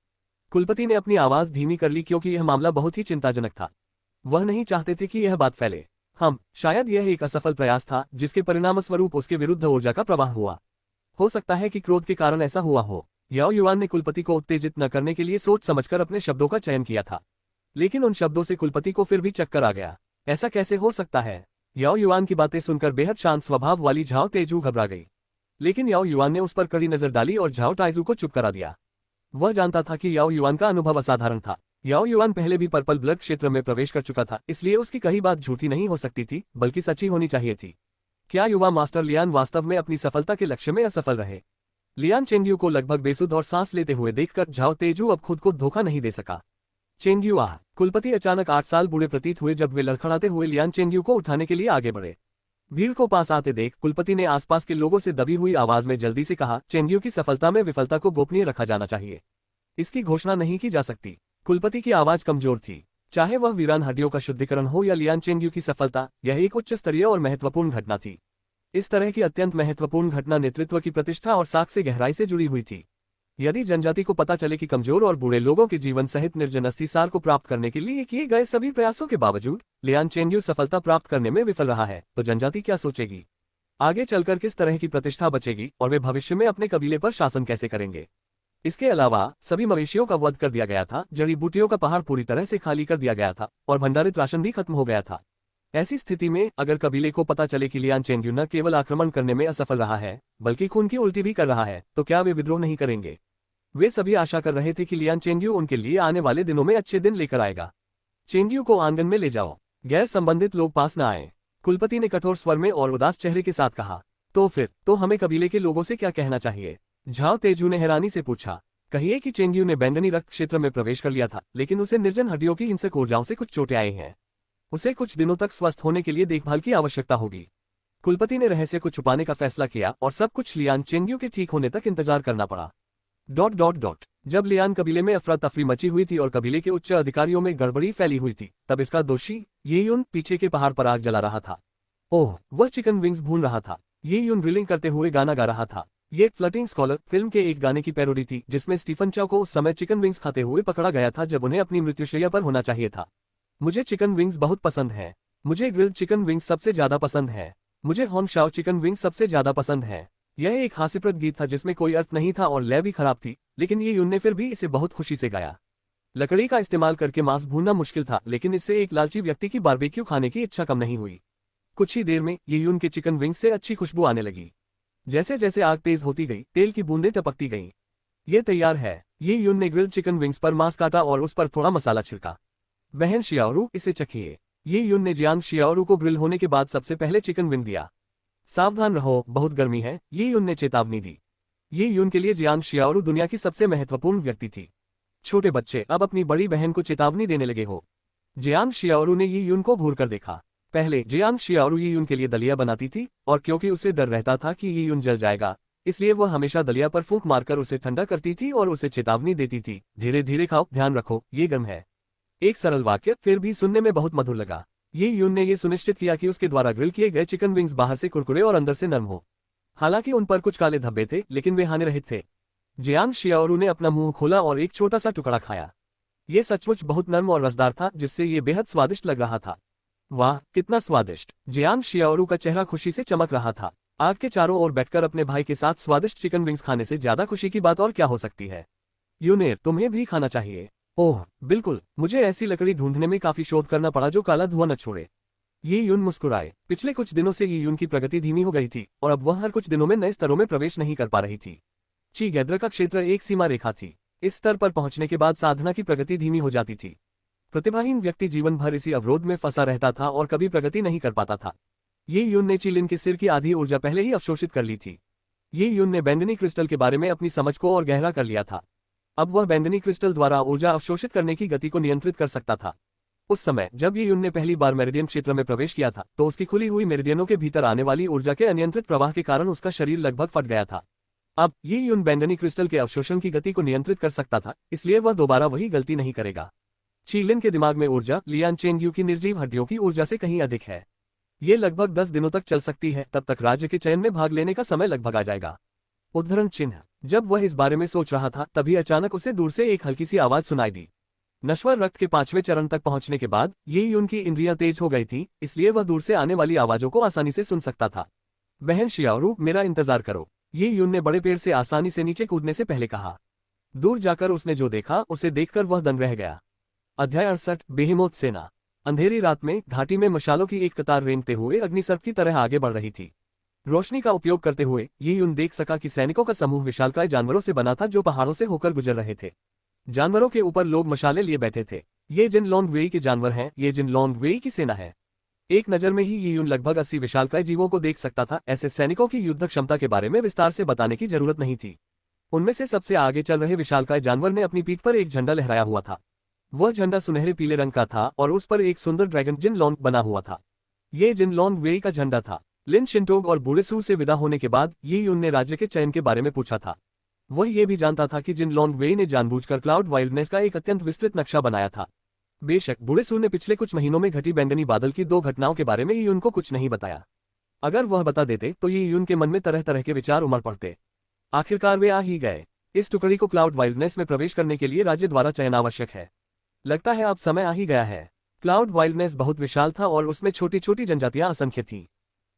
S2: कुलपति ने अपनी आवाज धीमी कर ली क्योंकि यह मामला बहुत ही चिंताजनक था। वह नहीं चाहते थे कि यह बात फैले। शायद यह एक असफल प्रयास था जिसके परिणामस्वरूप उसके विरुद्ध ऊर्जा का प्रवाह हुआ। हो सकता है कि क्रोध के कारण ऐसा हुआ हो। याओ युआन ने कुलपति को उत्तेजित न करने के लिए सोच समझकर अपने शब्दों का चयन किया था, लेकिन उन शब्दों से कुलपति को फिर भी चक्कर आ गया। ऐसा कैसे हो सकता है? याओ युआन की बातें सुनकर बेहद शांत स्वभाव वाली झाओ तेजू घबरा गई, लेकिन याओ युआन ने उस पर कड़ी नजर डाली और झाओ टाइजू को चुप करा दिया। वह जानता था कि याओ युआन का अनुभव असाधारण था। याओ युआन पहले भी पर्पल ब्लड क्षेत्र में प्रवेश कर चुका था, इसलिए उसकी कही बात झूठी नहीं हो सकती थी, बल्कि सच्ची होनी चाहिए थी। क्या युवा मास्टर लियान वास्तव में अपनी सफलता के लक्ष्य में असफल रहे? लियान चेंगयू को लगभग बेसुध और सांस लेते हुए देखकर झाओ तेजू अब खुद को धोखा नहीं दे सका। चेंगयू आह! कुलपति अचानक 8 साल बूढ़े प्रतीत हुए जब वे लड़खड़ाते हुए लियान चेंगयू को उठाने के लिए आगे बढ़े। भीड़ को पास आते देख कुलपति ने आसपास के लोगों से दबी हुई आवाज में जल्दी से कहा, चेंगयू की सफलता में विफलता को गोपनीय रखा जाना चाहिए। इसकी घोषणा नहीं की जा सकती। कुलपति की आवाज कमजोर थी। चाहे वह वीरान हड्डियों का शुद्धिकरण हो या लियान चेंगयू की सफलता, यह एक उच्च स्तरीय और महत्वपूर्ण घटना थी। इस तरह की अत्यंत महत्वपूर्ण घटना नेतृत्व की प्रतिष्ठा और साख से गहराई से जुड़ी हुई थी। यदि जनजाति को पता चले कि कमजोर और बूढ़े लोगों के जीवन सहित निर्जन अस्थिसार को प्राप्त करने के लिए किए गए सभी प्रयासों के बावजूद लियान चेंगयू सफलता प्राप्त करने में विफल रहा है, तो जनजाति क्या सोचेगी? आगे चलकर किस तरह की प्रतिष्ठा बचेगी और वे भविष्य में अपने कबीले पर शासन कैसे करेंगे? इसके अलावा सभी मवेशियों का वध कर दिया गया था, जड़ी बूटियों का पहाड़ पूरी तरह से खाली कर दिया गया था और भंडारित राशन भी खत्म हो गया था। ऐसी स्थिति में अगर कबीले को पता चले कि लियान चेंगयू न केवल आक्रमण करने में असफल रहा है, बल्कि खून की उल्टी भी कर रहा है, तो क्या वे विद्रोह नहीं करेंगे? वे सभी आशा कर रहे थे कि लियान चेंगयू उनके लिए आने वाले दिनों में अच्छे दिन लेकर आएगा। चेंगयू को आंगन में ले जाओ, गैर संबंधित लोग पास न आए, कुलपति ने कठोर स्वर में और उदास चेहरे के साथ कहा। तो हमें कबीले के लोगों से क्या कहना चाहिए? झाओ तेजू ने हैरानी से पूछा। कहिए कि चेंगयू ने बैंगनी रक्त क्षेत्र में प्रवेश कर लिया था, लेकिन उसे निर्जन हड्डियों की हिंसक ऊर्जाओं से कुछ चोटें आई हैं। उसे कुछ दिनों तक स्वस्थ होने के लिए देखभाल की आवश्यकता होगी। कुलपति ने रहस्य को छुपाने का फैसला किया और सब कुछ लियान चेंगयू के ठीक होने तक इंतजार करना पड़ा। ... जब लियान कबीले में अफरा तफरी मची हुई थी और कबीले के उच्च अधिकारियों में गड़बड़ी फैली हुई थी, तब इसका दोषी ये यून पीछे के पहाड़ पर आग जला रहा था। ओह, वह चिकन विंग्स भून रहा था। ये यून ड्रिलिंग करते हुए गाना गा रहा था। ये फ्लटिंग स्कॉलर फिल्म के एक गाने की पैरोडी थी जिसमें स्टीफन चाओ को उस समय चिकन विंग्स खाते हुए पकड़ा गया था जब उन्हें अपनी मृत्युशैया पर होना चाहिए था। मुझे चिकन विंग्स बहुत पसंद है। मुझे ग्रिल्ड चिकन विंग्स सबसे ज्यादा पसंद है। मुझे हॉन शाओ चिकन विंग्स सबसे ज्यादा पसंद है। यह एक हास्यप्रद गीत था जिसमें कोई अर्थ नहीं था और लय भी खराब थी, लेकिन ये यून ने फिर भी इसे बहुत खुशी से गाया। लकड़ी का इस्तेमाल करके मांस भूनना मुश्किल था, लेकिन इससे एक लालची व्यक्ति की बारबेक्यू खाने की इच्छा कम नहीं हुई। कुछ ही देर में ये यून के चिकन विंग्स से अच्छी खुशबू आने लगी। जैसे जैसे आग तेज होती गई, तेल की बूंदें टपकती गईं। ये तैयार है। ये यून ने ग्रिल्ड चिकन विंग्स पर मांस काटा और उस पर थोड़ा मसाला छिड़का। बहन शियाओरू, इसे चखिए। ये यून ने जियांग शियाओरू को ग्रिल होने के बाद सबसे पहले चिकन विंग दिया। सावधान रहो, बहुत गर्मी है, ये यून ने चेतावनी दी। ये यून के लिए जियांग शियाओरू दुनिया की सबसे महत्वपूर्ण व्यक्ति थी। छोटे बच्चे अब अपनी बड़ी बहन को चेतावनी देने लगे हो। जियांग शियाओरू ने ये यून को घूर कर देखा। पहले जियांग शियाओरू ये यून के लिए दलिया बनाती थी और क्योंकि उसे डर रहता था कि ये यून जल जाएगा, इसलिए वह हमेशा दलिया पर फूंक मारकर उसे ठंडा करती थी और उसे चेतावनी देती थी, धीरे धीरे खाओ, ध्यान रखो, ये गर्म है। एक सरल वाक्य, फिर भी सुनने में बहुत मधुर लगा। ये यून ने यह सुनिश्चित किया कि उसके द्वारा ग्रिल किए गए चिकन विंग्स बाहर से कुरकुरे और अंदर से नरम हो। हालांकि उन पर कुछ काले धब्बे थे, लेकिन वे हानिरहित थे। जियांग शियाओरू ने अपना मुंह खोला और एक छोटा सा टुकड़ा खाया। ये सचमुच बहुत नरम और रसदार था, जिससे ये बेहद स्वादिष्ट लग रहा था। वाह, कितना स्वादिष्ट। जियांग शियाओरू का चेहरा खुशी से चमक रहा था। आग के चारों ओर बैठकर अपने भाई के साथ स्वादिष्ट चिकन विंग्स खाने से ज्यादा खुशी की बात और क्या हो सकती है। यूनेर, तुम्हें भी खाना चाहिए। ओह बिल्कुल, मुझे ऐसी लकड़ी ढूंढने में काफी शोध करना पड़ा जो काला धुआं न छोड़े। ये यून मुस्कुराए। पिछले कुछ दिनों से ये यून की प्रगति धीमी हो गई थी और अब वह हर कुछ दिनों में नए स्तरों में प्रवेश नहीं कर पा रही थी। ची गैद्र का क्षेत्र एक सीमा रेखा थी। इस स्तर पर पहुंचने के बाद साधना की प्रगति धीमी हो जाती थी। प्रतिभाहीन व्यक्ति जीवन भर इसी अवरोध में फंसा रहता था और कभी प्रगति नहीं कर पाता था। ये यून ने चिलिन के सिर की आधी ऊर्जा पहले ही अवशोषित कर ली थी। ये यून ने बैंगनी क्रिस्टल के बारे में अपनी समझ को और गहरा कर लिया था। अब वह बैंगनी क्रिस्टल द्वारा ऊर्जा अवशोषित करने की गति को नियंत्रित कर सकता था। उस समय जब ये यून ने पहली बार मेरिडियन क्षेत्र में प्रवेश किया था तो उसकी खुली हुई मेरिडियनों के भीतर आने वाली ऊर्जा के अनियंत्रित प्रवाह के कारण उसका शरीर लगभग फट गया था। अब ये यून बैंगनी क्रिस्टल के अवशोषण की गति को नियंत्रित कर सकता था, इसलिए वह दोबारा वही गलती नहीं करेगा। चीलिन के दिमाग में ऊर्जा लियान चेंगयू की निर्जीव हड्डियों की ऊर्जा से कहीं अधिक है। ये लगभग 10 दिनों तक चल सकती है, तब तक राज्य के चयन में भाग लेने का समय लगभग आ जाएगा। उद्धरण चिन्ह। जब वह इस बारे में सोच रहा था तभी अचानक उसे दूर से एक हल्की सी आवाज सुनाई दी। नश्वर रक्त के 5वें चरण तक पहुंचने के बाद ये यून की इंद्रियां तेज हो गई थी, इसलिए वह दूर से आने वाली आवाजों को आसानी से सुन सकता था। बहन शियाओरू, मेरा इंतजार करो, ये यून ने बड़े पेड़ से आसानी से नीचे कूदने से पहले कहा। दूर जाकर उसने जो देखा उसे देखकर वह दंग रह गया। अध्याय 68 बेहेमोथ सेना। अंधेरी रात में घाटी में मशालों की एक कतार रेंगते हुए अग्निसर्प की तरह आगे बढ़ रही थी। रोशनी का उपयोग करते हुए ये यून देख सका कि सैनिकों का समूह विशालकाय जानवरों से बना था जो पहाड़ों से होकर गुजर रहे थे। जानवरों के ऊपर लोग मशाले लिए बैठे थे। ये जिन लॉन्ग वेई के जानवर हैं, ये जिन लॉन्ग वेई की सेना है। एक नजर में ही ये यून लगभग 80 विशालकाय जीवों को देख सकता था। ऐसे सैनिकों की युद्ध क्षमता के बारे में विस्तार से बताने की जरूरत नहीं थी। उनमें से सबसे आगे चल रहे विशालकाय जानवर ने अपनी पीठ पर एक झंडा लहराया हुआ था। वह झंडा सुनहरे पीले रंग का था और उस पर एक सुंदर ड्रैगन जिन लॉन्ग बना हुआ था। ये जिन लॉन्ग वेई का झंडा था। लिन शिंटोग और बूढ़े सूर से विदा होने के बाद ये यून ने राज्य के चयन के बारे में पूछा था। वह ये भी जानता था कि जिन लॉन्ग वेई ने जानबूझकर क्लाउड वाइल्डनेस का एक अत्यंत विस्तृत नक्शा बनाया था। बेशक बूढ़े सूर ने पिछले कुछ महीनों में घटी बैंगनी बादल की 2 घटनाओं के बारे में ये यून को कुछ नहीं बताया। अगर वह बता देते तो ये यून के मन में तरह तरह के विचार उमड़ पड़ते। आखिरकार वे आ ही गए। इस टुकड़ी को क्लाउड वाइल्डनेस में प्रवेश करने के लिए राज्य द्वारा चयन आवश्यक है। लगता है अब समय आ ही गया है। क्लाउड वाइल्डनेस बहुत विशाल था और उसमें छोटी छोटी जनजातियां असंख्य थीं।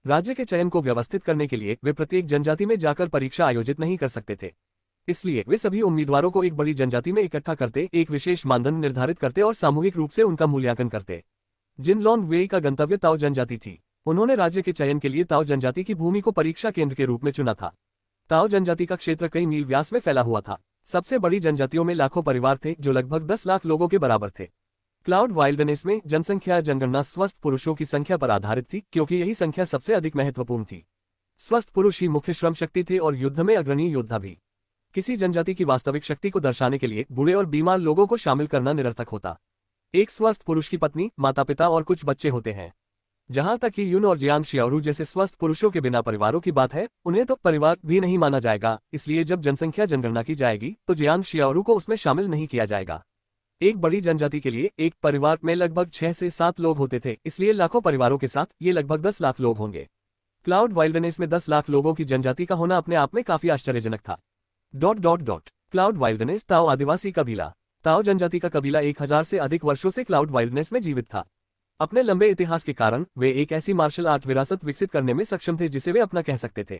S2: राज्य के चयन को व्यवस्थित करने के लिए वे प्रत्येक जनजाति में जाकर परीक्षा आयोजित नहीं कर सकते थे। इसलिए वे सभी उम्मीदवारों को एक बड़ी जनजाति में इकट्ठा करते, एक विशेष मानदंड निर्धारित करते और सामूहिक रूप से उनका मूल्यांकन करते। जिन लॉन्ग वेई का गंतव्य ताओ जनजाति थी। उन्होंने राज्य के चयन के लिए ताओ जनजाति की भूमि को परीक्षा केंद्र के रूप में चुना था। ताओ जनजाति का क्षेत्र कई मील व्यास में फैला हुआ था। सबसे बड़ी जनजातियों में लाखों परिवार थे जो लगभग 10 लाख लोगों के बराबर थे। क्लाउड वाइल्डनेस में जनसंख्या जनगणना स्वस्थ पुरुषों की संख्या पर आधारित थी, क्योंकि यही संख्या सबसे अधिक महत्वपूर्ण थी। स्वस्थ पुरुष ही मुख्य श्रम शक्ति थे और युद्ध में अग्रणी योद्धा भी। किसी जनजाति की वास्तविक शक्ति को दर्शाने के लिए बूढ़े और बीमार लोगों को शामिल करना निरर्थक होता। एक स्वस्थ पुरुष की पत्नी, माता पिता और कुछ बच्चे होते हैं। जहां तक कि यून और जियांग शियाओरू जैसे स्वस्थ पुरुषों के बिना परिवारों की बात है, उन्हें तो परिवार भी नहीं माना जाएगा। इसलिए जब जनसंख्या जनगणना की जाएगी तो जियांग शियाओरू को उसमें शामिल नहीं किया जाएगा। एक बड़ी जनजाति के लिए एक परिवार में लगभग 6 से 7 लोग होते थे, इसलिए लाखों परिवारों के साथ ये लगभग 10 लाख लोग होंगे। क्लाउड वाइल्डनेस में 10 लाख लोगों की जनजाति का होना अपने आप में काफी आश्चर्यजनक था। क्लाउड वाइल्डनेस ताओ आदिवासी कबीला। ताओ जनजाति का कबीला 1000 से अधिक वर्षों से क्लाउड वाइल्डनेस में जीवित था। अपने लंबे इतिहास के कारण वे एक ऐसी मार्शल आर्ट विरासत विकसित करने में सक्षम थे जिसे वे अपना कह सकते थे।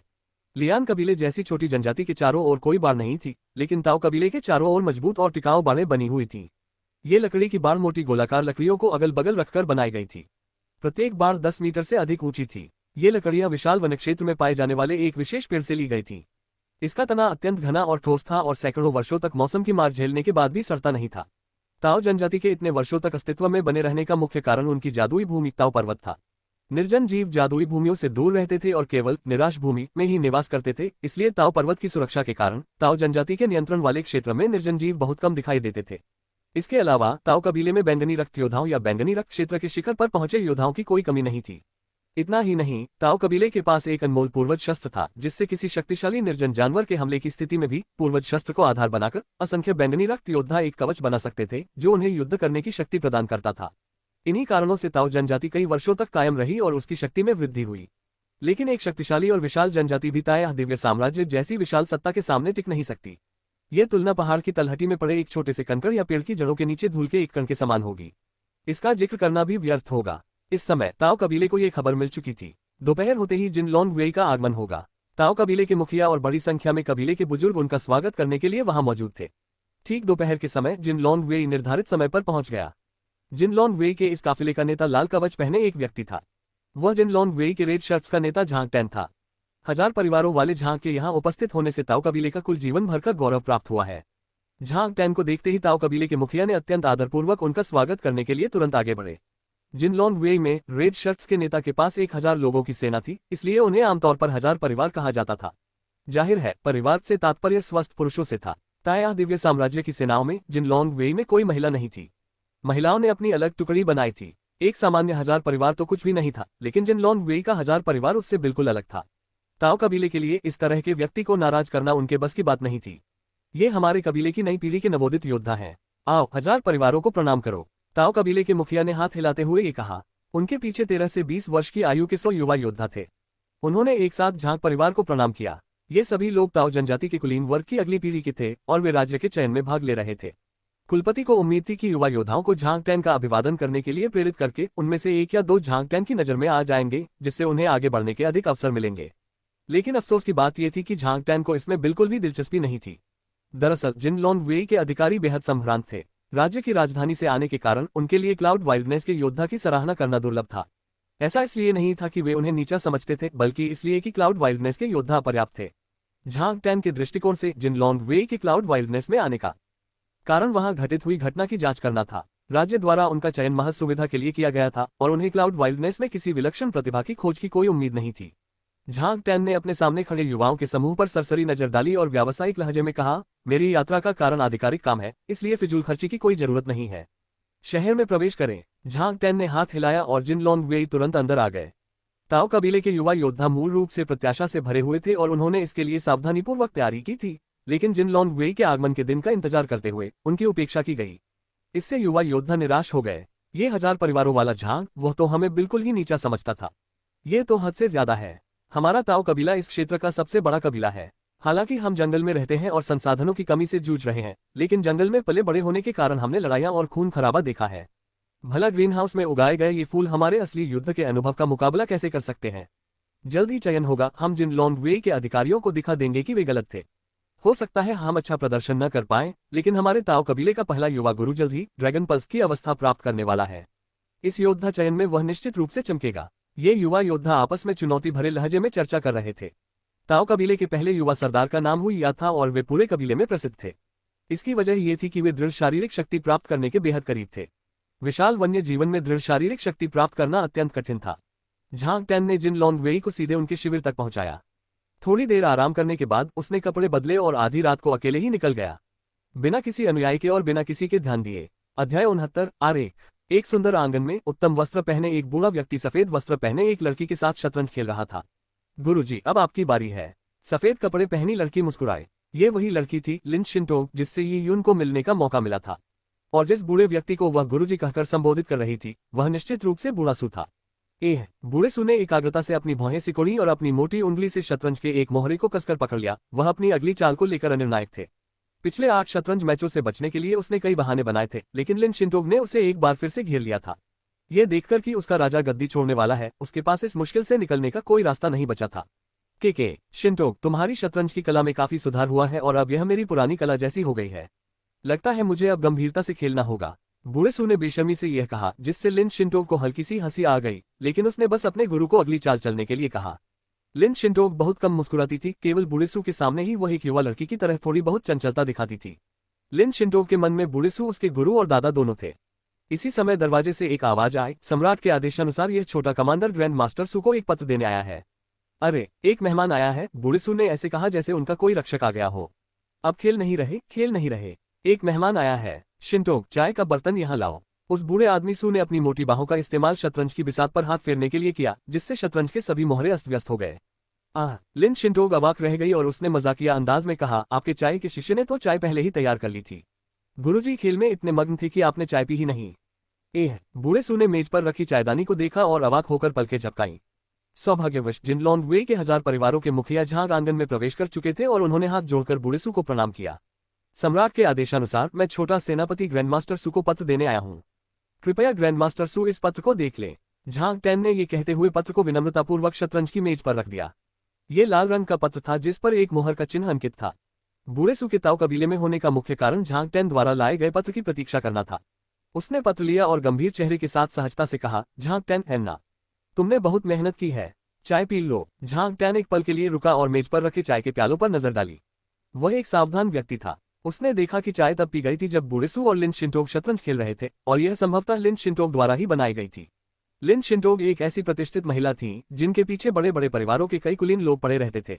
S2: लियान कबीले जैसी छोटी जनजाति के चारों ओर कोई बाड़ नहीं थी, लेकिन ताओ कबीले के चारों ओर मजबूत और टिकाऊ बाड़ें बनी हुई थीं। ये लकड़ी की बाड़ मोटी गोलाकार लकड़ियों को अगल बगल रखकर बनाई गई थी। प्रत्येक बाड़ 10 मीटर से अधिक ऊंची थी। ये लकड़ियां विशाल वन क्षेत्र में पाए जाने वाले एक विशेष पेड़ से ली गई थी। इसका तना अत्यंत घना और ठोस था और सैकड़ों वर्षों तक मौसम की मार झेलने के बाद भी सड़ता नहीं था। ताओ जनजाति के इतने वर्षों तक अस्तित्व में बने रहने का मुख्य कारण उनकी जादुई भूमि ताओ पर्वत था। निर्जन जीव जादुई भूमियों से दूर रहते थे और केवल निराश भूमि में ही निवास करते थे, इसलिए ताओ पर्वत की सुरक्षा के कारण ताओ जनजाति के नियंत्रण वाले क्षेत्र में निर्जन जीव बहुत कम दिखाई देते थे। इसके अलावा ताओ कबीले में बैंगनी रक्त योद्धाओं या बैंगनी रक्त क्षेत्र के शिखर पर पहुंचे योद्धाओं की कोई कमी नहीं थी। इतना ही नहीं, ताओ कबीले के पास एक अनमोल पूर्वज शस्त्र था, जिससे किसी शक्तिशाली निर्जन जानवर के हमले की स्थिति में भी पूर्वज शस्त्र को आधार बनाकर असंख्य बैंगनी रक्त योद्धा एक कवच बना सकते थे जो उन्हें युद्ध करने की शक्ति प्रदान करता था। इन्हीं कारणों से ताओ जनजाति कई वर्षों तक कायम रही और उसकी शक्ति में वृद्धि हुई। लेकिन एक शक्तिशाली और विशाल जनजाति भी ताया दिव्य साम्राज्य जैसी विशाल सत्ता के सामने टिक नहीं सकती। ये तुलना पहाड़ की तलहटी में पड़े एक छोटे से कंकड़ या पेड़ की जड़ों के नीचे धूल के एक कण के समान होगी। इसका जिक्र करना भी व्यर्थ होगा। इस समय ताओ कबीले को ये खबर मिल चुकी थी, दोपहर होते ही जिन लॉन्ग वेई का आगमन होगा। ताओ कबीले के मुखिया और बड़ी संख्या में कबीले के बुजुर्ग उनका स्वागत करने के लिए वहां मौजूद थे। ठीक दोपहर के समय जिन लॉन्ग वेई निर्धारित समय पर पहुंच गया। जिन लॉन्ग वेई के इस काफिले का नेता लाल कवच पहने एक व्यक्ति था। वह जिन लॉन्ग वेई के रेड शर्ट्स का नेता झांग टैन था। 1000 परिवारों वाले झांग के यहाँ उपस्थित होने से ताओ कबीले का कुल जीवन भर का गौरव प्राप्त हुआ है। झांग टैन को देखते ही ताओ कबीले के मुखिया ने अत्यंत आदरपूर्वक उनका स्वागत करने के लिए तुरंत आगे बढ़े। जिन लॉन्ग वेई में रेड शर्ट्स के नेता के पास 1000 लोगों की सेना थी, इसलिए उन्हें आमतौर पर 1000 परिवार कहा जाता था। जाहिर है परिवार से तात्पर्य स्वस्थ पुरुषों से था। ताया दिव्य साम्राज्य की सेनाओं में जिन लॉन्ग वेई में कोई महिला नहीं थी। महिलाओं ने अपनी अलग टुकड़ी बनाई थी। एक सामान्य 1000 परिवार तो कुछ भी नहीं था, लेकिन जिन लॉन्ग वेई का 1000 परिवार उससे बिल्कुल अलग था। ताओ कबीले के लिए इस तरह के व्यक्ति को नाराज करना उनके बस की बात नहीं थी। ये हमारे कबीले की नई पीढ़ी के नवोदित योद्धा हैं। आओ 1000 परिवारों को प्रणाम करो। ताओ कबीले के मुखिया ने हाथ हिलाते हुए ये कहा। उनके पीछे 13 से 20 वर्ष की आयु के 100 युवा योद्धा थे। उन्होंने एक साथ झांग परिवार को प्रणाम किया। ये सभी लोग ताओ जनजाति के कुलीन वर्ग की अगली पीढ़ी के थे और वे राज्य के चयन में भाग ले रहे थे। कुलपति को उम्मीद थी कि युवा योद्धाओं को झांग टैन का अभिवादन करने के लिए प्रेरित करके उनमें से 1 या 2 झांग टैन की नजर में आ जाएंगे, जिससे उन्हें आगे बढ़ने के अधिक अवसर मिलेंगे। लेकिन अफसोस की बात यह थी कि झांग टैन को इसमें बिल्कुल भी दिलचस्पी नहीं थी। दरअसल जिन लॉन्ग वेई के अधिकारी बेहद संभ्रांत थे। राज्य की राजधानी से आने के कारण उनके लिए क्लाउड वाइल्डनेस के योद्धा की सराहना करना दुर्लभ था। ऐसा इसलिए नहीं था कि वे उन्हें नीचा समझते थे, बल्कि इसलिए कि क्लाउड वाइल्डनेस के योद्धा अपर्याप्त थे। झांग टैन के दृष्टिकोण से जिन लॉन्ग वेई के क्लाउड वाइल्डनेस में आने का कारण वहां घटित हुई घटना की जांच करना था। राज्य द्वारा उनका चयन महज सुविधा के लिए किया गया था और उन्हें क्लाउड वाइल्डनेस में किसी विलक्षण प्रतिभा की खोज की कोई उम्मीद नहीं थी। झांग टैन ने अपने सामने खड़े युवाओं के समूह पर सरसरी नजर डाली और व्यावसायिक लहजे में कहा, मेरी यात्रा का कारण आधिकारिक काम है, इसलिए फिजूल खर्ची की कोई जरूरत नहीं है। शहर में प्रवेश करें। झांग टैन ने हाथ हिलाया और जिन लॉन्ग वेई तुरंत अंदर आ गए। ताओ कबीले के युवा योद्धा मूल रूप से प्रत्याशा से भरे हुए थे और उन्होंने इसके लिए सावधानीपूर्वक तैयारी की थी, लेकिन जिन लॉन्ग वेई के आगमन के दिन का इंतजार करते हुए उनकी उपेक्षा की गई। इससे युवा योद्धा निराश हो गए। ये 1000 परिवारों वाला झांग, वह तो हमें बिल्कुल ही नीचा समझता था। ये तो हद से ज्यादा है। हमारा ताओ कबीला इस क्षेत्र का सबसे बड़ा कबीला है। हालांकि हम जंगल में रहते हैं और संसाधनों की कमी से जूझ रहे हैं, लेकिन जंगल में पले बड़े होने के कारण हमने लड़ाइयां और खून खराबा देखा है। भला ग्रीन हाउस में उगाए गए ये फूल हमारे असली युद्ध के अनुभव का मुकाबला कैसे कर सकते हैं। जल्द ही चयन होगा। हम जिन लॉन्ग वेई के अधिकारियों को दिखा देंगे कि वे गलत थे। हो सकता है हम अच्छा प्रदर्शन न कर पाएं, लेकिन हमारे ताओ कबीले का पहला युवा गुरु जल्द ही ड्रैगन पल्स की अवस्था प्राप्त करने वाला है। इस योद्धा चयन में वह निश्चित रूप से चमकेगा। ये युवा योद्धा आपस में चुनौती भरे लहजे में चर्चा कर रहे थे। ताओ कबीले के पहले युवा सरदार का नाम हुई या था और वे पूरे कबीले में प्रसिद्ध थे। इसकी वजह ये थी कि वे दृढ़ शारीरिक शक्ति प्राप्त करने के बेहद करीब थे। विशाल वन्य जीवन में दृढ़ शारीरिक शक्ति प्राप्त करना अत्यंत कठिन था। झांग टैन ने जिन लॉन्ग वेई को सीधे उनके शिविर तक पहुंचाया। थोड़ी देर आराम करने के बाद उसने कपड़े बदले और आधी रात को अकेले ही निकल गया, बिना किसी अनुयायी के और बिना किसी के ध्यान दिए। अध्याय 69 आरेख। एक सुंदर आंगन में उत्तम वस्त्र पहने एक बूढ़ा व्यक्ति सफेद वस्त्र पहने एक लड़की के साथ शतरंज खेल रहा था। गुरुजी, अब आपकी बारी है। सफेद कपड़े पहनी लड़की मुस्कुराए। ये वही लड़की थी लिन शिंटोंग, जिससे यी यून को मिलने का मौका मिला था, और जिस बूढ़े व्यक्ति को वह गुरुजी कहकर संबोधित कर रही थी वह निश्चित रूप से बूढ़ा सू था। बूढ़े सू ने एकाग्रता से अपनी भौहें सिकोड़ी और अपनी मोटी उंगली से शतरंज के एक मोहरे को कसकर पकड़ लिया। वह अपनी अगली चाल को लेकर अनिर्णायक थे। पिछले 8 शतरंज मैचों से बचने के लिए उसने कई बहाने बनाए थे, लेकिन लिन शिंटोंग ने उसे एक बार फिर से घेर लिया था। यह देखकर कि उसका राजा गद्दी छोड़ने वाला है, उसके पास इस मुश्किल से निकलने का कोई रास्ता नहीं बचा था। शिंटोंग, तुम्हारी शतरंज की कला में काफी सुधार हुआ है और अब यह मेरी पुरानी कला जैसी हो गई है। लगता है मुझे अब गंभीरता से खेलना होगा। बूढ़े सू ने बेशर्मी से यह कहा, जिससे लिन शिंटोंग को हल्की सी हंसी आ गई, लेकिन उसने बस अपने गुरु को अगली चाल चलने के लिए कहा। लिन शिंटोंग बहुत कम मुस्कुराती थी, केवल बूढ़े सू के सामने ही वह एक युवा लड़की की तरह थोड़ी बहुत चंचलता दिखाती थी। लिन शिंटोंग के मन में बूढ़े सू उसके गुरु और दादा दोनों थे। इसी समय दरवाजे से एक आवाज आई। सम्राट के आदेशानुसार यह छोटा कमांडर ग्रैंड मास्टर सू को एक पत्र देने आया है। अरे, एक मेहमान आया है, बूढ़े सू ने ऐसे कहा जैसे उनका कोई रक्षक आ गया हो। अब खेल नहीं रहे। एक मेहमान आया है। शिंटोंग, चाय का बर्तन यहाँ लाओ। उस बूढ़े आदमी सू ने अपनी मोटी बाहों का इस्तेमाल शतरंज की बिसात पर हाथ फेरने के लिए किया, जिससे शतरंज के सभी मोहरे अस्त व्यस्त हो गए। लिन शिंटोंग अवाक रह गई और उसने मजाकिया अंदाज में कहा, आपके चाय के शिष्य ने तो चाय पहले ही तैयार कर ली थी। गुरुजी खेल में इतने मग्न थे कि आपने चाय पी ही नहीं। बूढ़े सू ने मेज पर रखी चायदानी को देखा और अवाक होकर पलकें झपकाईं। सौभाग्यवश जिन लॉन्ग वेई के 1000 परिवारों के मुखिया झांग आंगन में प्रवेश कर चुके थे और उन्होंने हाथ जोड़कर बूढ़े सू को प्रणाम किया। सम्राट के आदेशानुसार मैं छोटा सेनापति ग्रैंडमास्टर सू को पत्र देने आया हूँ। कृपया ग्रैंडमास्टर सू इस पत्र को देख लें। झांग टैन ने ये कहते हुए पत्र को विनम्रतापूर्वक शतरंज की मेज पर रख दिया। ये लाल रंग का पत्र था जिस पर एक मोहर का चिन्ह अंकित था। बूढ़े सू के ताऊ कबीले में होने का मुख्य कारण झांग टैन द्वारा लाए गए पत्र की प्रतीक्षा करना था। उसने पत्र लिया और गंभीर चेहरे के साथ सहजता से कहा, झांग टैन एन्ना, तुमने बहुत मेहनत की है, चाय पी लो। झांग टैन एक पल के लिए रुका और मेज पर रखे चाय के प्यालों पर नजर डाली। वह एक सावधान व्यक्ति था। उसने देखा कि चाय तब पी गई थी जब बूढ़े सू और लिन शिंटोग शतरंज खेल रहे थे, और यह संभवतः लिन शिंटोग द्वारा ही बनाई गई थी। लिन शिंटोग एक ऐसी प्रतिष्ठित महिला थी जिनके पीछे बड़े बड़े परिवारों के कई कुलीन लोग पड़े रहते थे।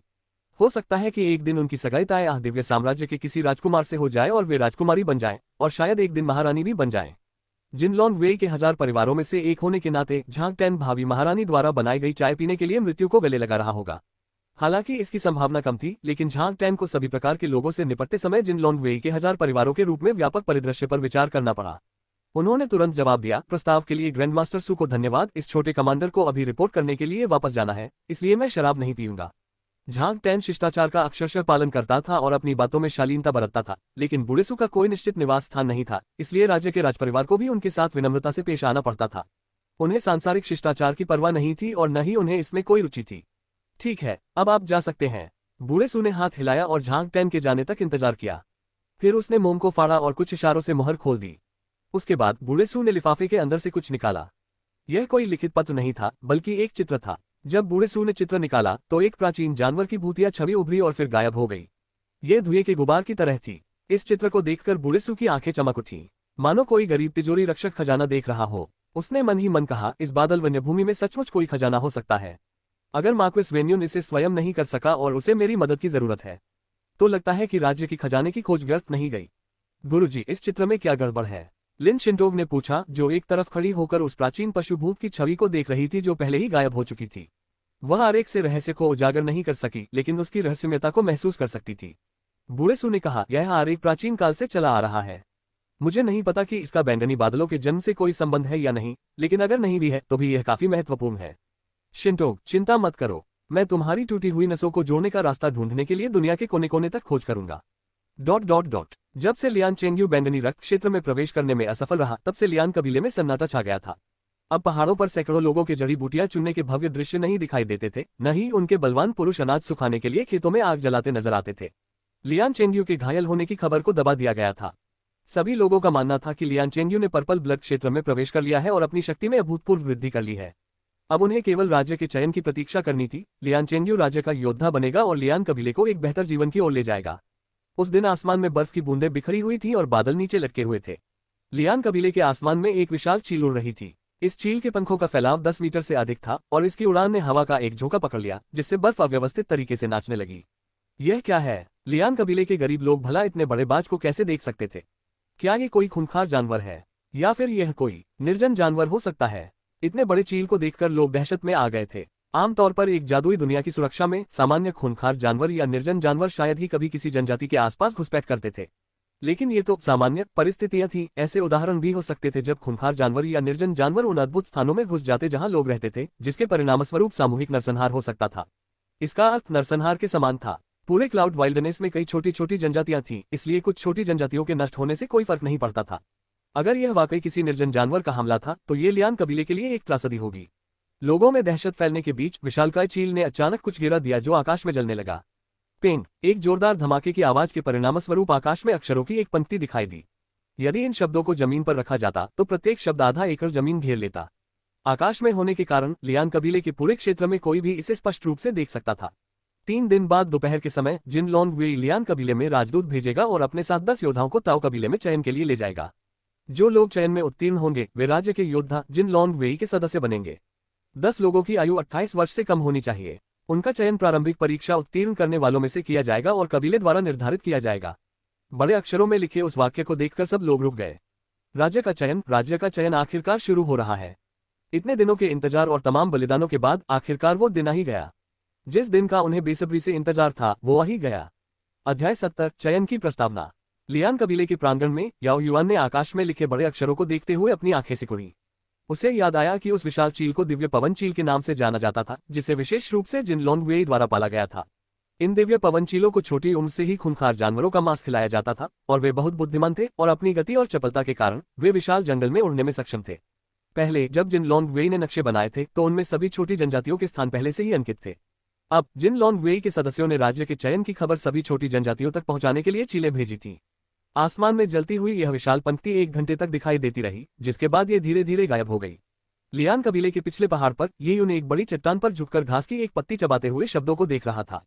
S2: हो सकता है कि एक दिन उनकी सगाई ताए दिव्य साम्राज्य के किसी राजकुमार से हो जाए और वे राजकुमारी बन जाएं, और शायद एक दिन महारानी भी बन जाएं। जिनलॉन्ग वेई के 1000 परिवारों में से एक होने के नाते झांग टैन भावी महारानी द्वारा बनाई गई चाय पीने के लिए मृत्यु को गले लगा रहा होगा। हालांकि इसकी संभावना कम थी, लेकिन झांग टैन को सभी प्रकार के लोगों से निपटते समय जिनलॉन्ग वेई के 1000 परिवारों के रूप में व्यापक परिदृश्य पर विचार करना पड़ा। उन्होंने तुरंत जवाब दिया, प्रस्ताव के लिए ग्रैंड मास्टर सू को धन्यवाद। इस छोटे कमांडर को अभी रिपोर्ट करने के लिए वापस जाना है, इसलिए मैं शराब नहीं पीऊंगा। झांग टैन शिष्टाचार का अक्षरशः पालन करता था और अपनी बातों में शालीनता बरतता था, लेकिन बूढ़े सू का कोई निश्चित निवास स्थान नहीं था, इसलिए राज्य के राजपरिवार को भी उनके साथ विनम्रता से पेश आना पड़ता था। उन्हें सांसारिक शिष्टाचार की परवाह नहीं थी और न ही उन्हें इसमें कोई रुचि थी। ठीक है, अब आप जा सकते हैं। बूढ़े सू ने हाथ हिलाया और झांग टैन के जाने तक इंतजार किया। फिर उसने मोम को फाड़ा और कुछ इशारों से मुहर खोल दी। उसके बाद बूढ़े सू ने लिफाफे के अंदर से कुछ निकाला। यह कोई लिखित पत्र नहीं था, बल्कि एक चित्र था। जब बूढ़े सू ने चित्र निकाला तो एक प्राचीन जानवर की भूतिया छवि उभरी और फिर गायब हो गई। यह धुएं के गुबार की तरह थी। इस चित्र को देखकर बूढ़े सू की आंखें चमक उठी, मानो कोई गरीब तिजोरी रक्षक खजाना देख रहा हो। उसने मन ही मन कहा, इस बादल वन्यभूमि में सचमुच कोई खजाना हो सकता है। अगर मार्क्विस वेन्यून इसे स्वयं नहीं कर सका और उसे मेरी मदद की जरूरत है, तो लगता है कि राज्य की खजाने की खोज व्यर्थ नहीं गई। गुरुजी, इस चित्र में क्या गड़बड़ है? लिन शिंटोग ने पूछा, जो एक तरफ खड़ी होकर उस प्राचीन पशुभूत की छवि को देख रही थी जो पहले ही गायब हो चुकी थी। वह आरेख से रहस्य को उजागर नहीं कर सकी, लेकिन उसकी रहस्यमयता को महसूस कर सकती थी। बूढ़े सू ने कहा, यह आरेख प्राचीन काल से चला आ रहा है। मुझे नहीं पता कि इसका बैंगनी बादलों के जन्म से कोई संबंध है या नहीं, लेकिन अगर नहीं भी है तो भी यह काफी महत्वपूर्ण है। शिंटोग, चिंता मत करो, मैं तुम्हारी टूटी हुई नसों को जोड़ने का रास्ता ढूंढने के लिए दुनिया के कोने कोने तक खोज करूंगा। ... जब से लियान चेंग्यू बैंगनी रक्त क्षेत्र में प्रवेश करने में असफल रहा, तब से लियान कबीले में सन्नाटा छा गया था। अब पहाड़ों पर सैकड़ों लोगों के जड़ी बूटियां चुनने के भव्य दृश्य नहीं दिखाई देते थे, न ही उनके बलवान पुरुष अनाज सुखाने के लिए खेतों में आग जलाते नजर आते थे। लियान चेंग्यू के घायल होने की खबर को दबा दिया गया था। सभी लोगों का मानना था कि लियान चेंग्यू ने पर्पल ब्लड क्षेत्र में प्रवेश कर लिया है और अपनी शक्ति में अभूतपूर्व वृद्धि कर ली है। अब उन्हें केवल राज्य के चयन की प्रतीक्षा करनी थी। लियान चेंग्यू राज्य का योद्धा बनेगा और लियान कबीले को एक बेहतर जीवन की ओर ले जाएगा। उस दिन आसमान में बर्फ की बूंदें बिखरी हुई थी और बादल नीचे लटके हुए थे। लियान कबीले के आसमान में एक विशाल चील उड़ रही थी। इस चील के पंखों का फैलाव 10 मीटर से अधिक था और इसकी उड़ान ने हवा का एक झोंका पकड़ लिया, जिससे बर्फ अव्यवस्थित तरीके से नाचने लगी। यह क्या है? लियान कबीले के गरीब लोग भला इतने बड़े बाज को कैसे देख सकते थे? क्या ये कोई खूंखार जानवर है, या फिर यह कोई निर्जन जानवर हो सकता है? इतने बड़े चील को देखकर लोग दहशत में आ गए थे। आमतौर पर एक जादुई दुनिया की सुरक्षा में सामान्य खूंखार जानवर या निर्जन जानवर शायद ही कभी किसी जनजाति के आसपास घुसपैठ करते थे, लेकिन ये तो सामान्य परिस्थितियां थी। ऐसे उदाहरण भी हो सकते थे जब खूंखार जानवर या निर्जन जानवर उन अद्भुत स्थानों में घुस जाते जहां लोग रहते थे, जिसके परिणामस्वरूप सामूहिक नरसंहार हो सकता था। इसका अर्थ नरसंहार के समान था। पूरे क्लाउड वाइल्डनेस में कई छोटी छोटी जनजातियां थीं, इसलिए कुछ छोटी जनजातियों के नष्ट होने से कोई फर्क नहीं पड़ता था। अगर यह वाकई किसी निर्जन जानवर का हमला था तो ये लियान कबीले के लिए एक त्रासदी होगी। लोगों में दहशत फैलने के बीच विशालकाय चील ने अचानक कुछ गिरा दिया जो आकाश में जलने लगा। पेंग, एक जोरदार धमाके की आवाज के परिणामस्वरूप आकाश में अक्षरों की एक पंक्ति दिखाई दी। यदि इन शब्दों को जमीन पर रखा जाता तो प्रत्येक शब्द आधा एकड़ जमीन घेर लेता। आकाश में होने के कारण लियान कबीले के पूरे क्षेत्र में कोई भी इसे स्पष्ट रूप से देख सकता था। 3 दिन बाद दोपहर के समय जिनलॉन्ग वेई लियान कबीले में राजदूत भेजेगा और अपने साथ 10 योद्धाओं को ताओ कबीले में चयन के लिए ले जाएगा। जो लोग चयन में उत्तीर्ण होंगे वे राज्य के योद्धा जिनलॉन्ग वेई के सदस्य बनेंगे। 10 लोगों की आयु 28 वर्ष से कम होनी चाहिए। उनका चयन प्रारंभिक परीक्षा उत्तीर्ण करने वालों में से किया जाएगा और कबीले द्वारा निर्धारित किया जाएगा। बड़े अक्षरों में लिखे उस वाक्य को देखकर सब लोग रुक गए। राज्य का चयन आखिरकार शुरू हो रहा है। इतने दिनों के इंतजार और तमाम बलिदानों के बाद आखिरकार वो दिन आ ही गया। जिस दिन का उन्हें बेसब्री से इंतजार था वो आ ही गया। अध्याय 70, चयन की प्रस्तावना। लियान कबीले के प्रांगण में याओ युआन ने आकाश में लिखे बड़े अक्षरों को देखते हुए अपनी आंखें सिकुड़ी। उसे याद आया कि उस विशाल चील को दिव्य पवन चील के नाम से जाना जाता था, जिसे विशेष रूप से जिनलॉन्ग वेई द्वारा पाला गया था। इन दिव्य पवन चीलों को छोटी उम्र से ही खूंखार जानवरों का मांस खिलाया जाता था और वे बहुत बुद्धिमान थे और अपनी गति और चपलता के कारण वे विशाल जंगल में उड़ने में सक्षम थे। पहले जब जिन लॉन्ग वेई ने नक्शे बनाए थे तो उनमें सभी छोटी जनजातियों के स्थान पहले से ही अंकित थे। अब जिन लॉन्ग वेई के सदस्यों ने राज्य के चयन की खबर सभी छोटी जनजातियों तक पहुंचाने के लिए चीलें भेजी थी। आसमान में जलती हुई यह विशाल पंक्ति 1 घंटे तक दिखाई देती रही, जिसके बाद ये धीरे धीरे गायब हो गई। लियान कबीले के पिछले पहाड़ पर ये यून एक बड़ी चट्टान पर झुककर घास की एक पत्ती चबाते हुए शब्दों को देख रहा था।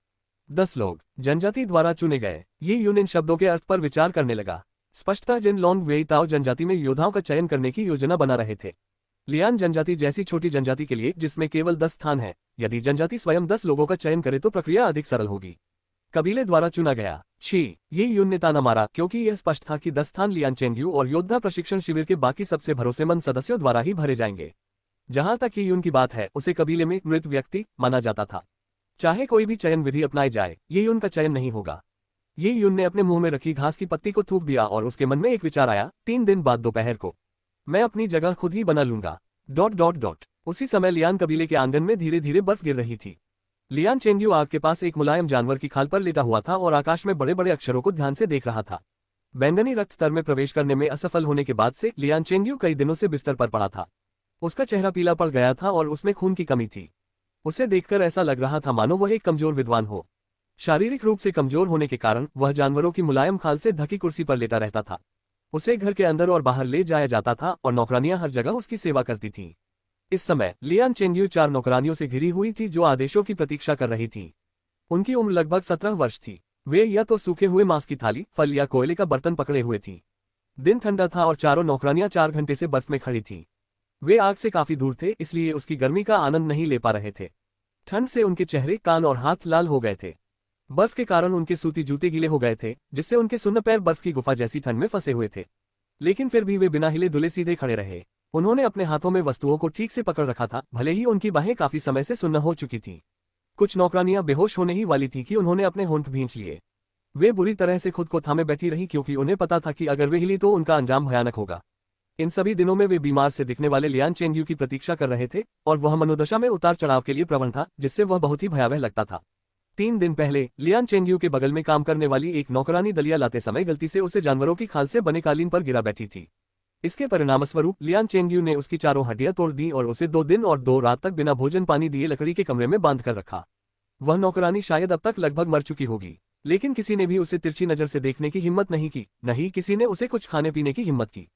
S2: 10 लोग जनजाति द्वारा चुने गए। ये यून इन शब्दों के अर्थ पर विचार करने लगा। स्पष्टतः जिन लॉन्ग वेई ताओ जनजाति में योद्धाओं का चयन करने की योजना बना रहे थे। लियान जनजाति जैसी छोटी जनजाति के लिए जिसमें केवल 10 स्थान है, यदि जनजाति स्वयं 10 लोगों का चयन करे तो प्रक्रिया अधिक सरल होगी। कबीले द्वारा चुना गया। छी, ये यून ने ताना मारा क्योंकि यह स्पष्ट था कि 10 स्थान लियान चेंगयू और योद्धा प्रशिक्षण शिविर के बाकी सबसे भरोसेमंद सदस्यों द्वारा ही भरे जाएंगे। जहां तक ये यून की बात है, उसे कबीले में मृत व्यक्ति माना जाता था। चाहे कोई भी चयन विधि अपनाई जाए, ये यून का चयन नहीं होगा। ये यून ने अपने मुंह में रखी घास की पत्ती को थूक दिया और उसके मन में एक विचार आया, 3 दिन बाद दोपहर को मैं अपनी जगह खुद ही बना लूंगा। ... उसी समय लियान कबीले के आंगन में धीरे धीरे बर्फ गिर रही थी। लियान चेंगयू आग के पास एक मुलायम जानवर की खाल पर लेटा हुआ था और आकाश में बड़े बड़े अक्षरों को ध्यान से देख रहा था। बैंगनी रक्त स्तर में प्रवेश करने में असफल होने के बाद से लियान चेंगयू कई दिनों से बिस्तर पर पड़ा था। उसका चेहरा पीला पड़ गया था और उसमें खून की कमी थी। उसे देखकर ऐसा लग रहा था मानो वह एक कमजोर विद्वान हो। शारीरिक रूप से कमजोर होने के कारण वह जानवरों की मुलायम खाल से ढकी कुर्सी पर लेटा रहता था। उसे घर के अंदर और बाहर ले जाया जाता था और नौकरानियां हर जगह उसकी सेवा करती थीं। इस समय लियान चेंगयू 4 नौकरानियों से घिरी हुई थी जो आदेशों की प्रतीक्षा कर रही थीं। उनकी उम्र लगभग 17 वर्ष थी। वे या तो सूखे हुए मांस की थाली, फल या कोयले का बर्तन पकड़े हुए थीं। दिन ठंडा था और चारों नौकरानियां 4 घंटे से बर्फ में खड़ी थीं। वे आग से काफी दूर थे, इसलिए उसकी गर्मी का आनंद नहीं ले पा रहे थे। ठंड से उनके चेहरे, कान और हाथ लाल हो गए थे। बर्फ के कारण उनके सूती जूते गीले हो गए थे, जिससे उनके सुन्न पैर बर्फ की गुफा जैसी ठंड में फंसे हुए थे। लेकिन फिर भी वे बिना हिले डुले सीधे खड़े रहे। उन्होंने अपने हाथों में वस्तुओं को ठीक से पकड़ रखा था, भले ही उनकी बाहें काफी समय से सुन्न हो चुकी थीं। कुछ नौकरानियां बेहोश होने ही वाली थी कि उन्होंने अपने होंठ भींच लिए। वे बुरी तरह से खुद को थामे बैठी रही क्योंकि उन्हें पता था कि अगर वे हिली तो उनका अंजाम भयानक होगा। इन सभी दिनों में वे बीमार से दिखने वाले लियान चेंगयू की प्रतीक्षा कर रहे थे और वह मनोदशा में उतार चढ़ाव के लिए प्रवण था, जिससे वह बहुत ही भयावह लगता था। 3 दिन पहले लियान चेंगयू के बगल में काम करने वाली एक नौकरानी दलिया लाते समय गलती से उसे जानवरों की खाल से बने कालीन पर गिरा बैठी थी। इसके परिणामस्वरूप लियान चेंगयू ने उसकी चारों हड्डियां तोड़ दी और उसे 2 दिन और 2 रात तक बिना भोजन पानी दिए लकड़ी के कमरे में बांध कर रखा। वह नौकरानी शायद अब तक लगभग मर चुकी होगी, लेकिन किसी ने भी उसे तिरछी नजर से देखने की हिम्मत नहीं की, न ही किसी ने उसे कुछ खाने पीने की हिम्मत की।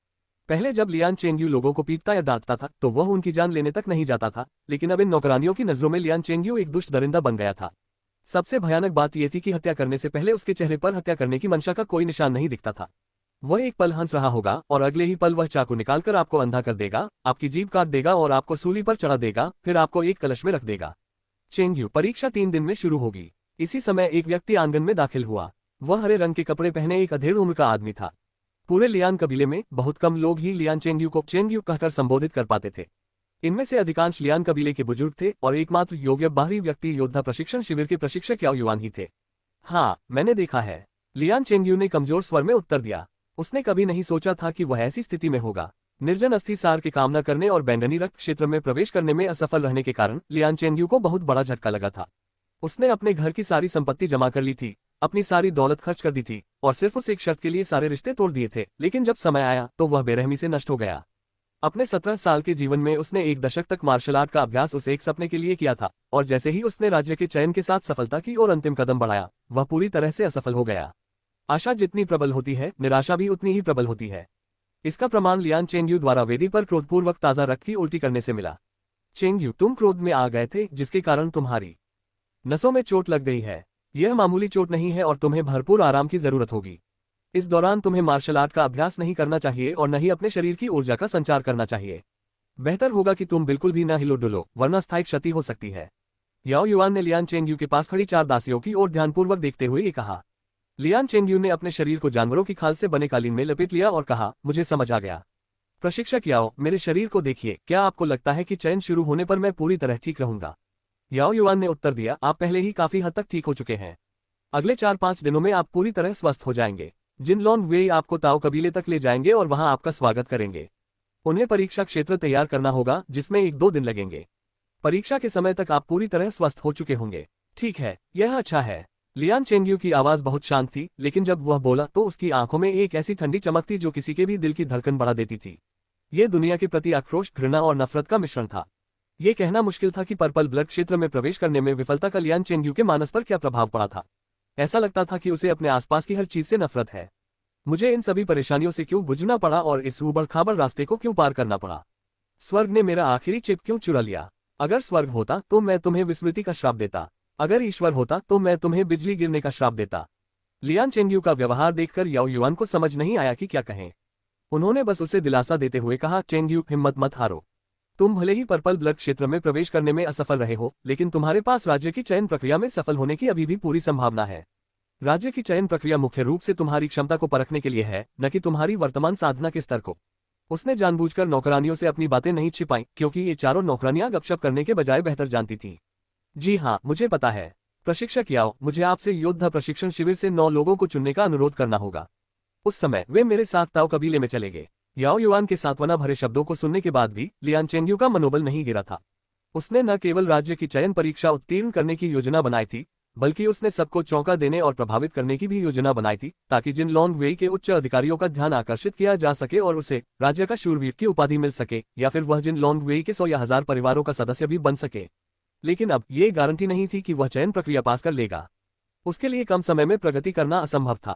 S2: पहले जब लियान चेंगयू लोगों को पीटता या डांटता था तो वह उनकी जान लेने तक नहीं जाता था, लेकिन अब इन नौकरानियों की नजरों में लियान चेंगयू एक दुष्ट दरिंदा बन गया था। सबसे भयानक बात यह थी कि हत्या करने से पहले उसके चेहरे पर हत्या करने की मंशा का कोई निशान नहीं दिखता था। वह एक पल हंस रहा होगा और अगले ही पल वह चाकू निकालकर आपको अंधा कर देगा, आपकी जीभ काट देगा और आपको सूली पर चढ़ा देगा, फिर आपको एक कलश में रख देगा। चेंगयू परीक्षा 3 दिन में शुरू होगी। इसी समय एक व्यक्ति आंगन में दाखिल हुआ। वह हरे रंग के कपड़े पहने एक अधेड़ उम्र का आदमी था। पूरे लियान कबीले में बहुत कम लोग ही लियान चेंगयू को चेंगयू कहकर संबोधित कर पाते थे। इनमें से अधिकांश लियान कबीले के बुजुर्ग थे और एकमात्र योग्य बाहरी व्यक्ति योद्धा प्रशिक्षण शिविर के प्रशिक्षक याओ युआन ही थे। हाँ, मैंने देखा है, लियान चेंगयू ने कमजोर स्वर में उत्तर दिया। उसने कभी नहीं सोचा था कि वह ऐसी स्थिति में होगा। निर्जन अस्थि सार के कामना करने और बैंगनी रक्त क्षेत्र में प्रवेश करने में असफल रहने के कारण लियान चेंगयू को बहुत बड़ा झटका लगा था। उसने अपने घर की सारी संपत्ति जमा कर ली थी, अपनी सारी दौलत खर्च कर दी थी और सिर्फ उस एक शर्त के लिए सारे रिश्ते तोड़ दिए थे, लेकिन जब समय आया तो वह बेरहमी से नष्ट हो गया। अपने 17 साल के जीवन में उसने 1 दशक तक मार्शल आर्ट का अभ्यास उस एक सपने के लिए किया था और जैसे ही उसने राज्य के चयन के साथ सफलता की और अंतिम कदम बढ़ाया, वह पूरी तरह से असफल हो गया। आशा जितनी प्रबल होती है, निराशा भी उतनी ही प्रबल होती है। इसका प्रमाण लियान चेंगयू द्वारा वेदी पर क्रोधपूर्वक ताजा रक्त की उल्टी करने से मिला। चेंगयू, तुम क्रोध में आ गए थे, जिसके कारण तुम्हारी नसों में चोट लग गई है। यह मामूली चोट नहीं है और तुम्हें भरपूर आराम की जरूरत होगी। इस दौरान तुम्हें मार्शल आर्ट का अभ्यास नहीं करना चाहिए और न ही अपने शरीर की ऊर्जा का संचार करना चाहिए। बेहतर होगा कि तुम बिल्कुल भी न हिलो डुलो, वरना स्थायी क्षति हो सकती है। याओ युआन ने लियान चेंगयू के पास खड़ी 4 दासियों की ओर ध्यानपूर्वक देखते हुए ये कहा। लियान चेंगयू ने अपने शरीर को जानवरों की खाल से बने कालीन में लपेट लिया और कहा, मुझे समझ आ गया। प्रशिक्षक याओ, मेरे शरीर को देखिए, क्या आपको लगता है कि चयन शुरू होने पर मैं पूरी तरह ठीक रहूंगा? याओ युआन ने उत्तर दिया, आप पहले ही काफी हद तक ठीक हो चुके हैं। अगले 4-5 दिनों में आप पूरी तरह स्वस्थ हो जाएंगे। जिन लॉन्ग वेई आपको ताओ कबीले तक ले जाएंगे और वहां आपका स्वागत करेंगे। उन्हें परीक्षा क्षेत्र तैयार करना होगा, जिसमें 1-2 दिन लगेंगे। परीक्षा के समय तक आप पूरी तरह स्वस्थ हो चुके होंगे। ठीक है, यह अच्छा है। लियान चेंगयू की आवाज बहुत शांत थी, लेकिन जब वह बोला तो उसकी आंखों में एक ऐसी ठंडी चमक थी जो किसी के भी दिल की धड़कन बढ़ा देती थी। ये दुनिया के प्रति आक्रोश, घृणा और नफरत का मिश्रण था। ये कहना मुश्किल था कि पर्पल ब्लड क्षेत्र में प्रवेश करने में विफलता का लियान चेंगयू के मानस पर क्या प्रभाव पड़ा था। ऐसा लगता था कि उसे अपने आसपास की हर चीज से नफरत है। मुझे इन सभी परेशानियों से क्यों गुजरना पड़ा और इस ऊबड़-खाबड़ रास्ते को क्यों पार करना पड़ा? स्वर्ग ने मेरा आखिरी चिप क्यों चुरा लिया? अगर स्वर्ग होता तो मैं तुम्हें विस्मृति का श्राप देता। अगर ईश्वर होता तो मैं तुम्हें बिजली गिरने का श्राप देता। लियान चेंगयू का व्यवहार देखकर याओ युआन को समझ नहीं आया कि क्या कहें। उन्होंने बस उसे दिलासा देते हुए कहा, चेंगयू, हिम्मत मत हारो। तुम भले ही पर्पल ब्लड क्षेत्र में प्रवेश करने में असफल रहे हो, लेकिन तुम्हारे पास राज्य की चयन प्रक्रिया में सफल होने की अभी भी पूरी संभावना है। राज्य की चयन प्रक्रिया मुख्य रूप से तुम्हारी क्षमता को परखने के लिए है, न कि तुम्हारी वर्तमान साधना के स्तर को। उसने जानबूझकर नौकरानियों से अपनी बातें नहीं छिपाई, क्योंकि ये चारों नौकरानियां गपशप करने के बजाय बेहतर जानती थीं। जी हाँ, मुझे पता है। प्रशिक्षक याओ, मुझे आपसे योद्धा प्रशिक्षण शिविर से 9 लोगों को चुनने का अनुरोध करना होगा। उस समय वे मेरे साथ ताओ कबीले में चले गए। याओ युआन के सांत्वना भरे शब्दों को सुनने के बाद भी लियान चेंगयू का मनोबल नहीं गिरा था। उसने न केवल राज्य की चयन परीक्षा उत्तीर्ण करने की योजना बनाई थी, बल्कि उसने सबको चौंका देने और प्रभावित करने की भी योजना बनाई थी, ताकि जिन लॉन्ग वेई के उच्च अधिकारियों का ध्यान आकर्षित किया जा सके और उसे राज्य का शूरवीर की उपाधि मिल सके, या फिर वह जिन लॉन्ग वेई के 100 या 1000 परिवारों का सदस्य भी बन सके। लेकिन अब ये गारंटी नहीं थी कि वह चयन प्रक्रिया पास कर लेगा। उसके लिए कम समय में प्रगति करना असंभव था।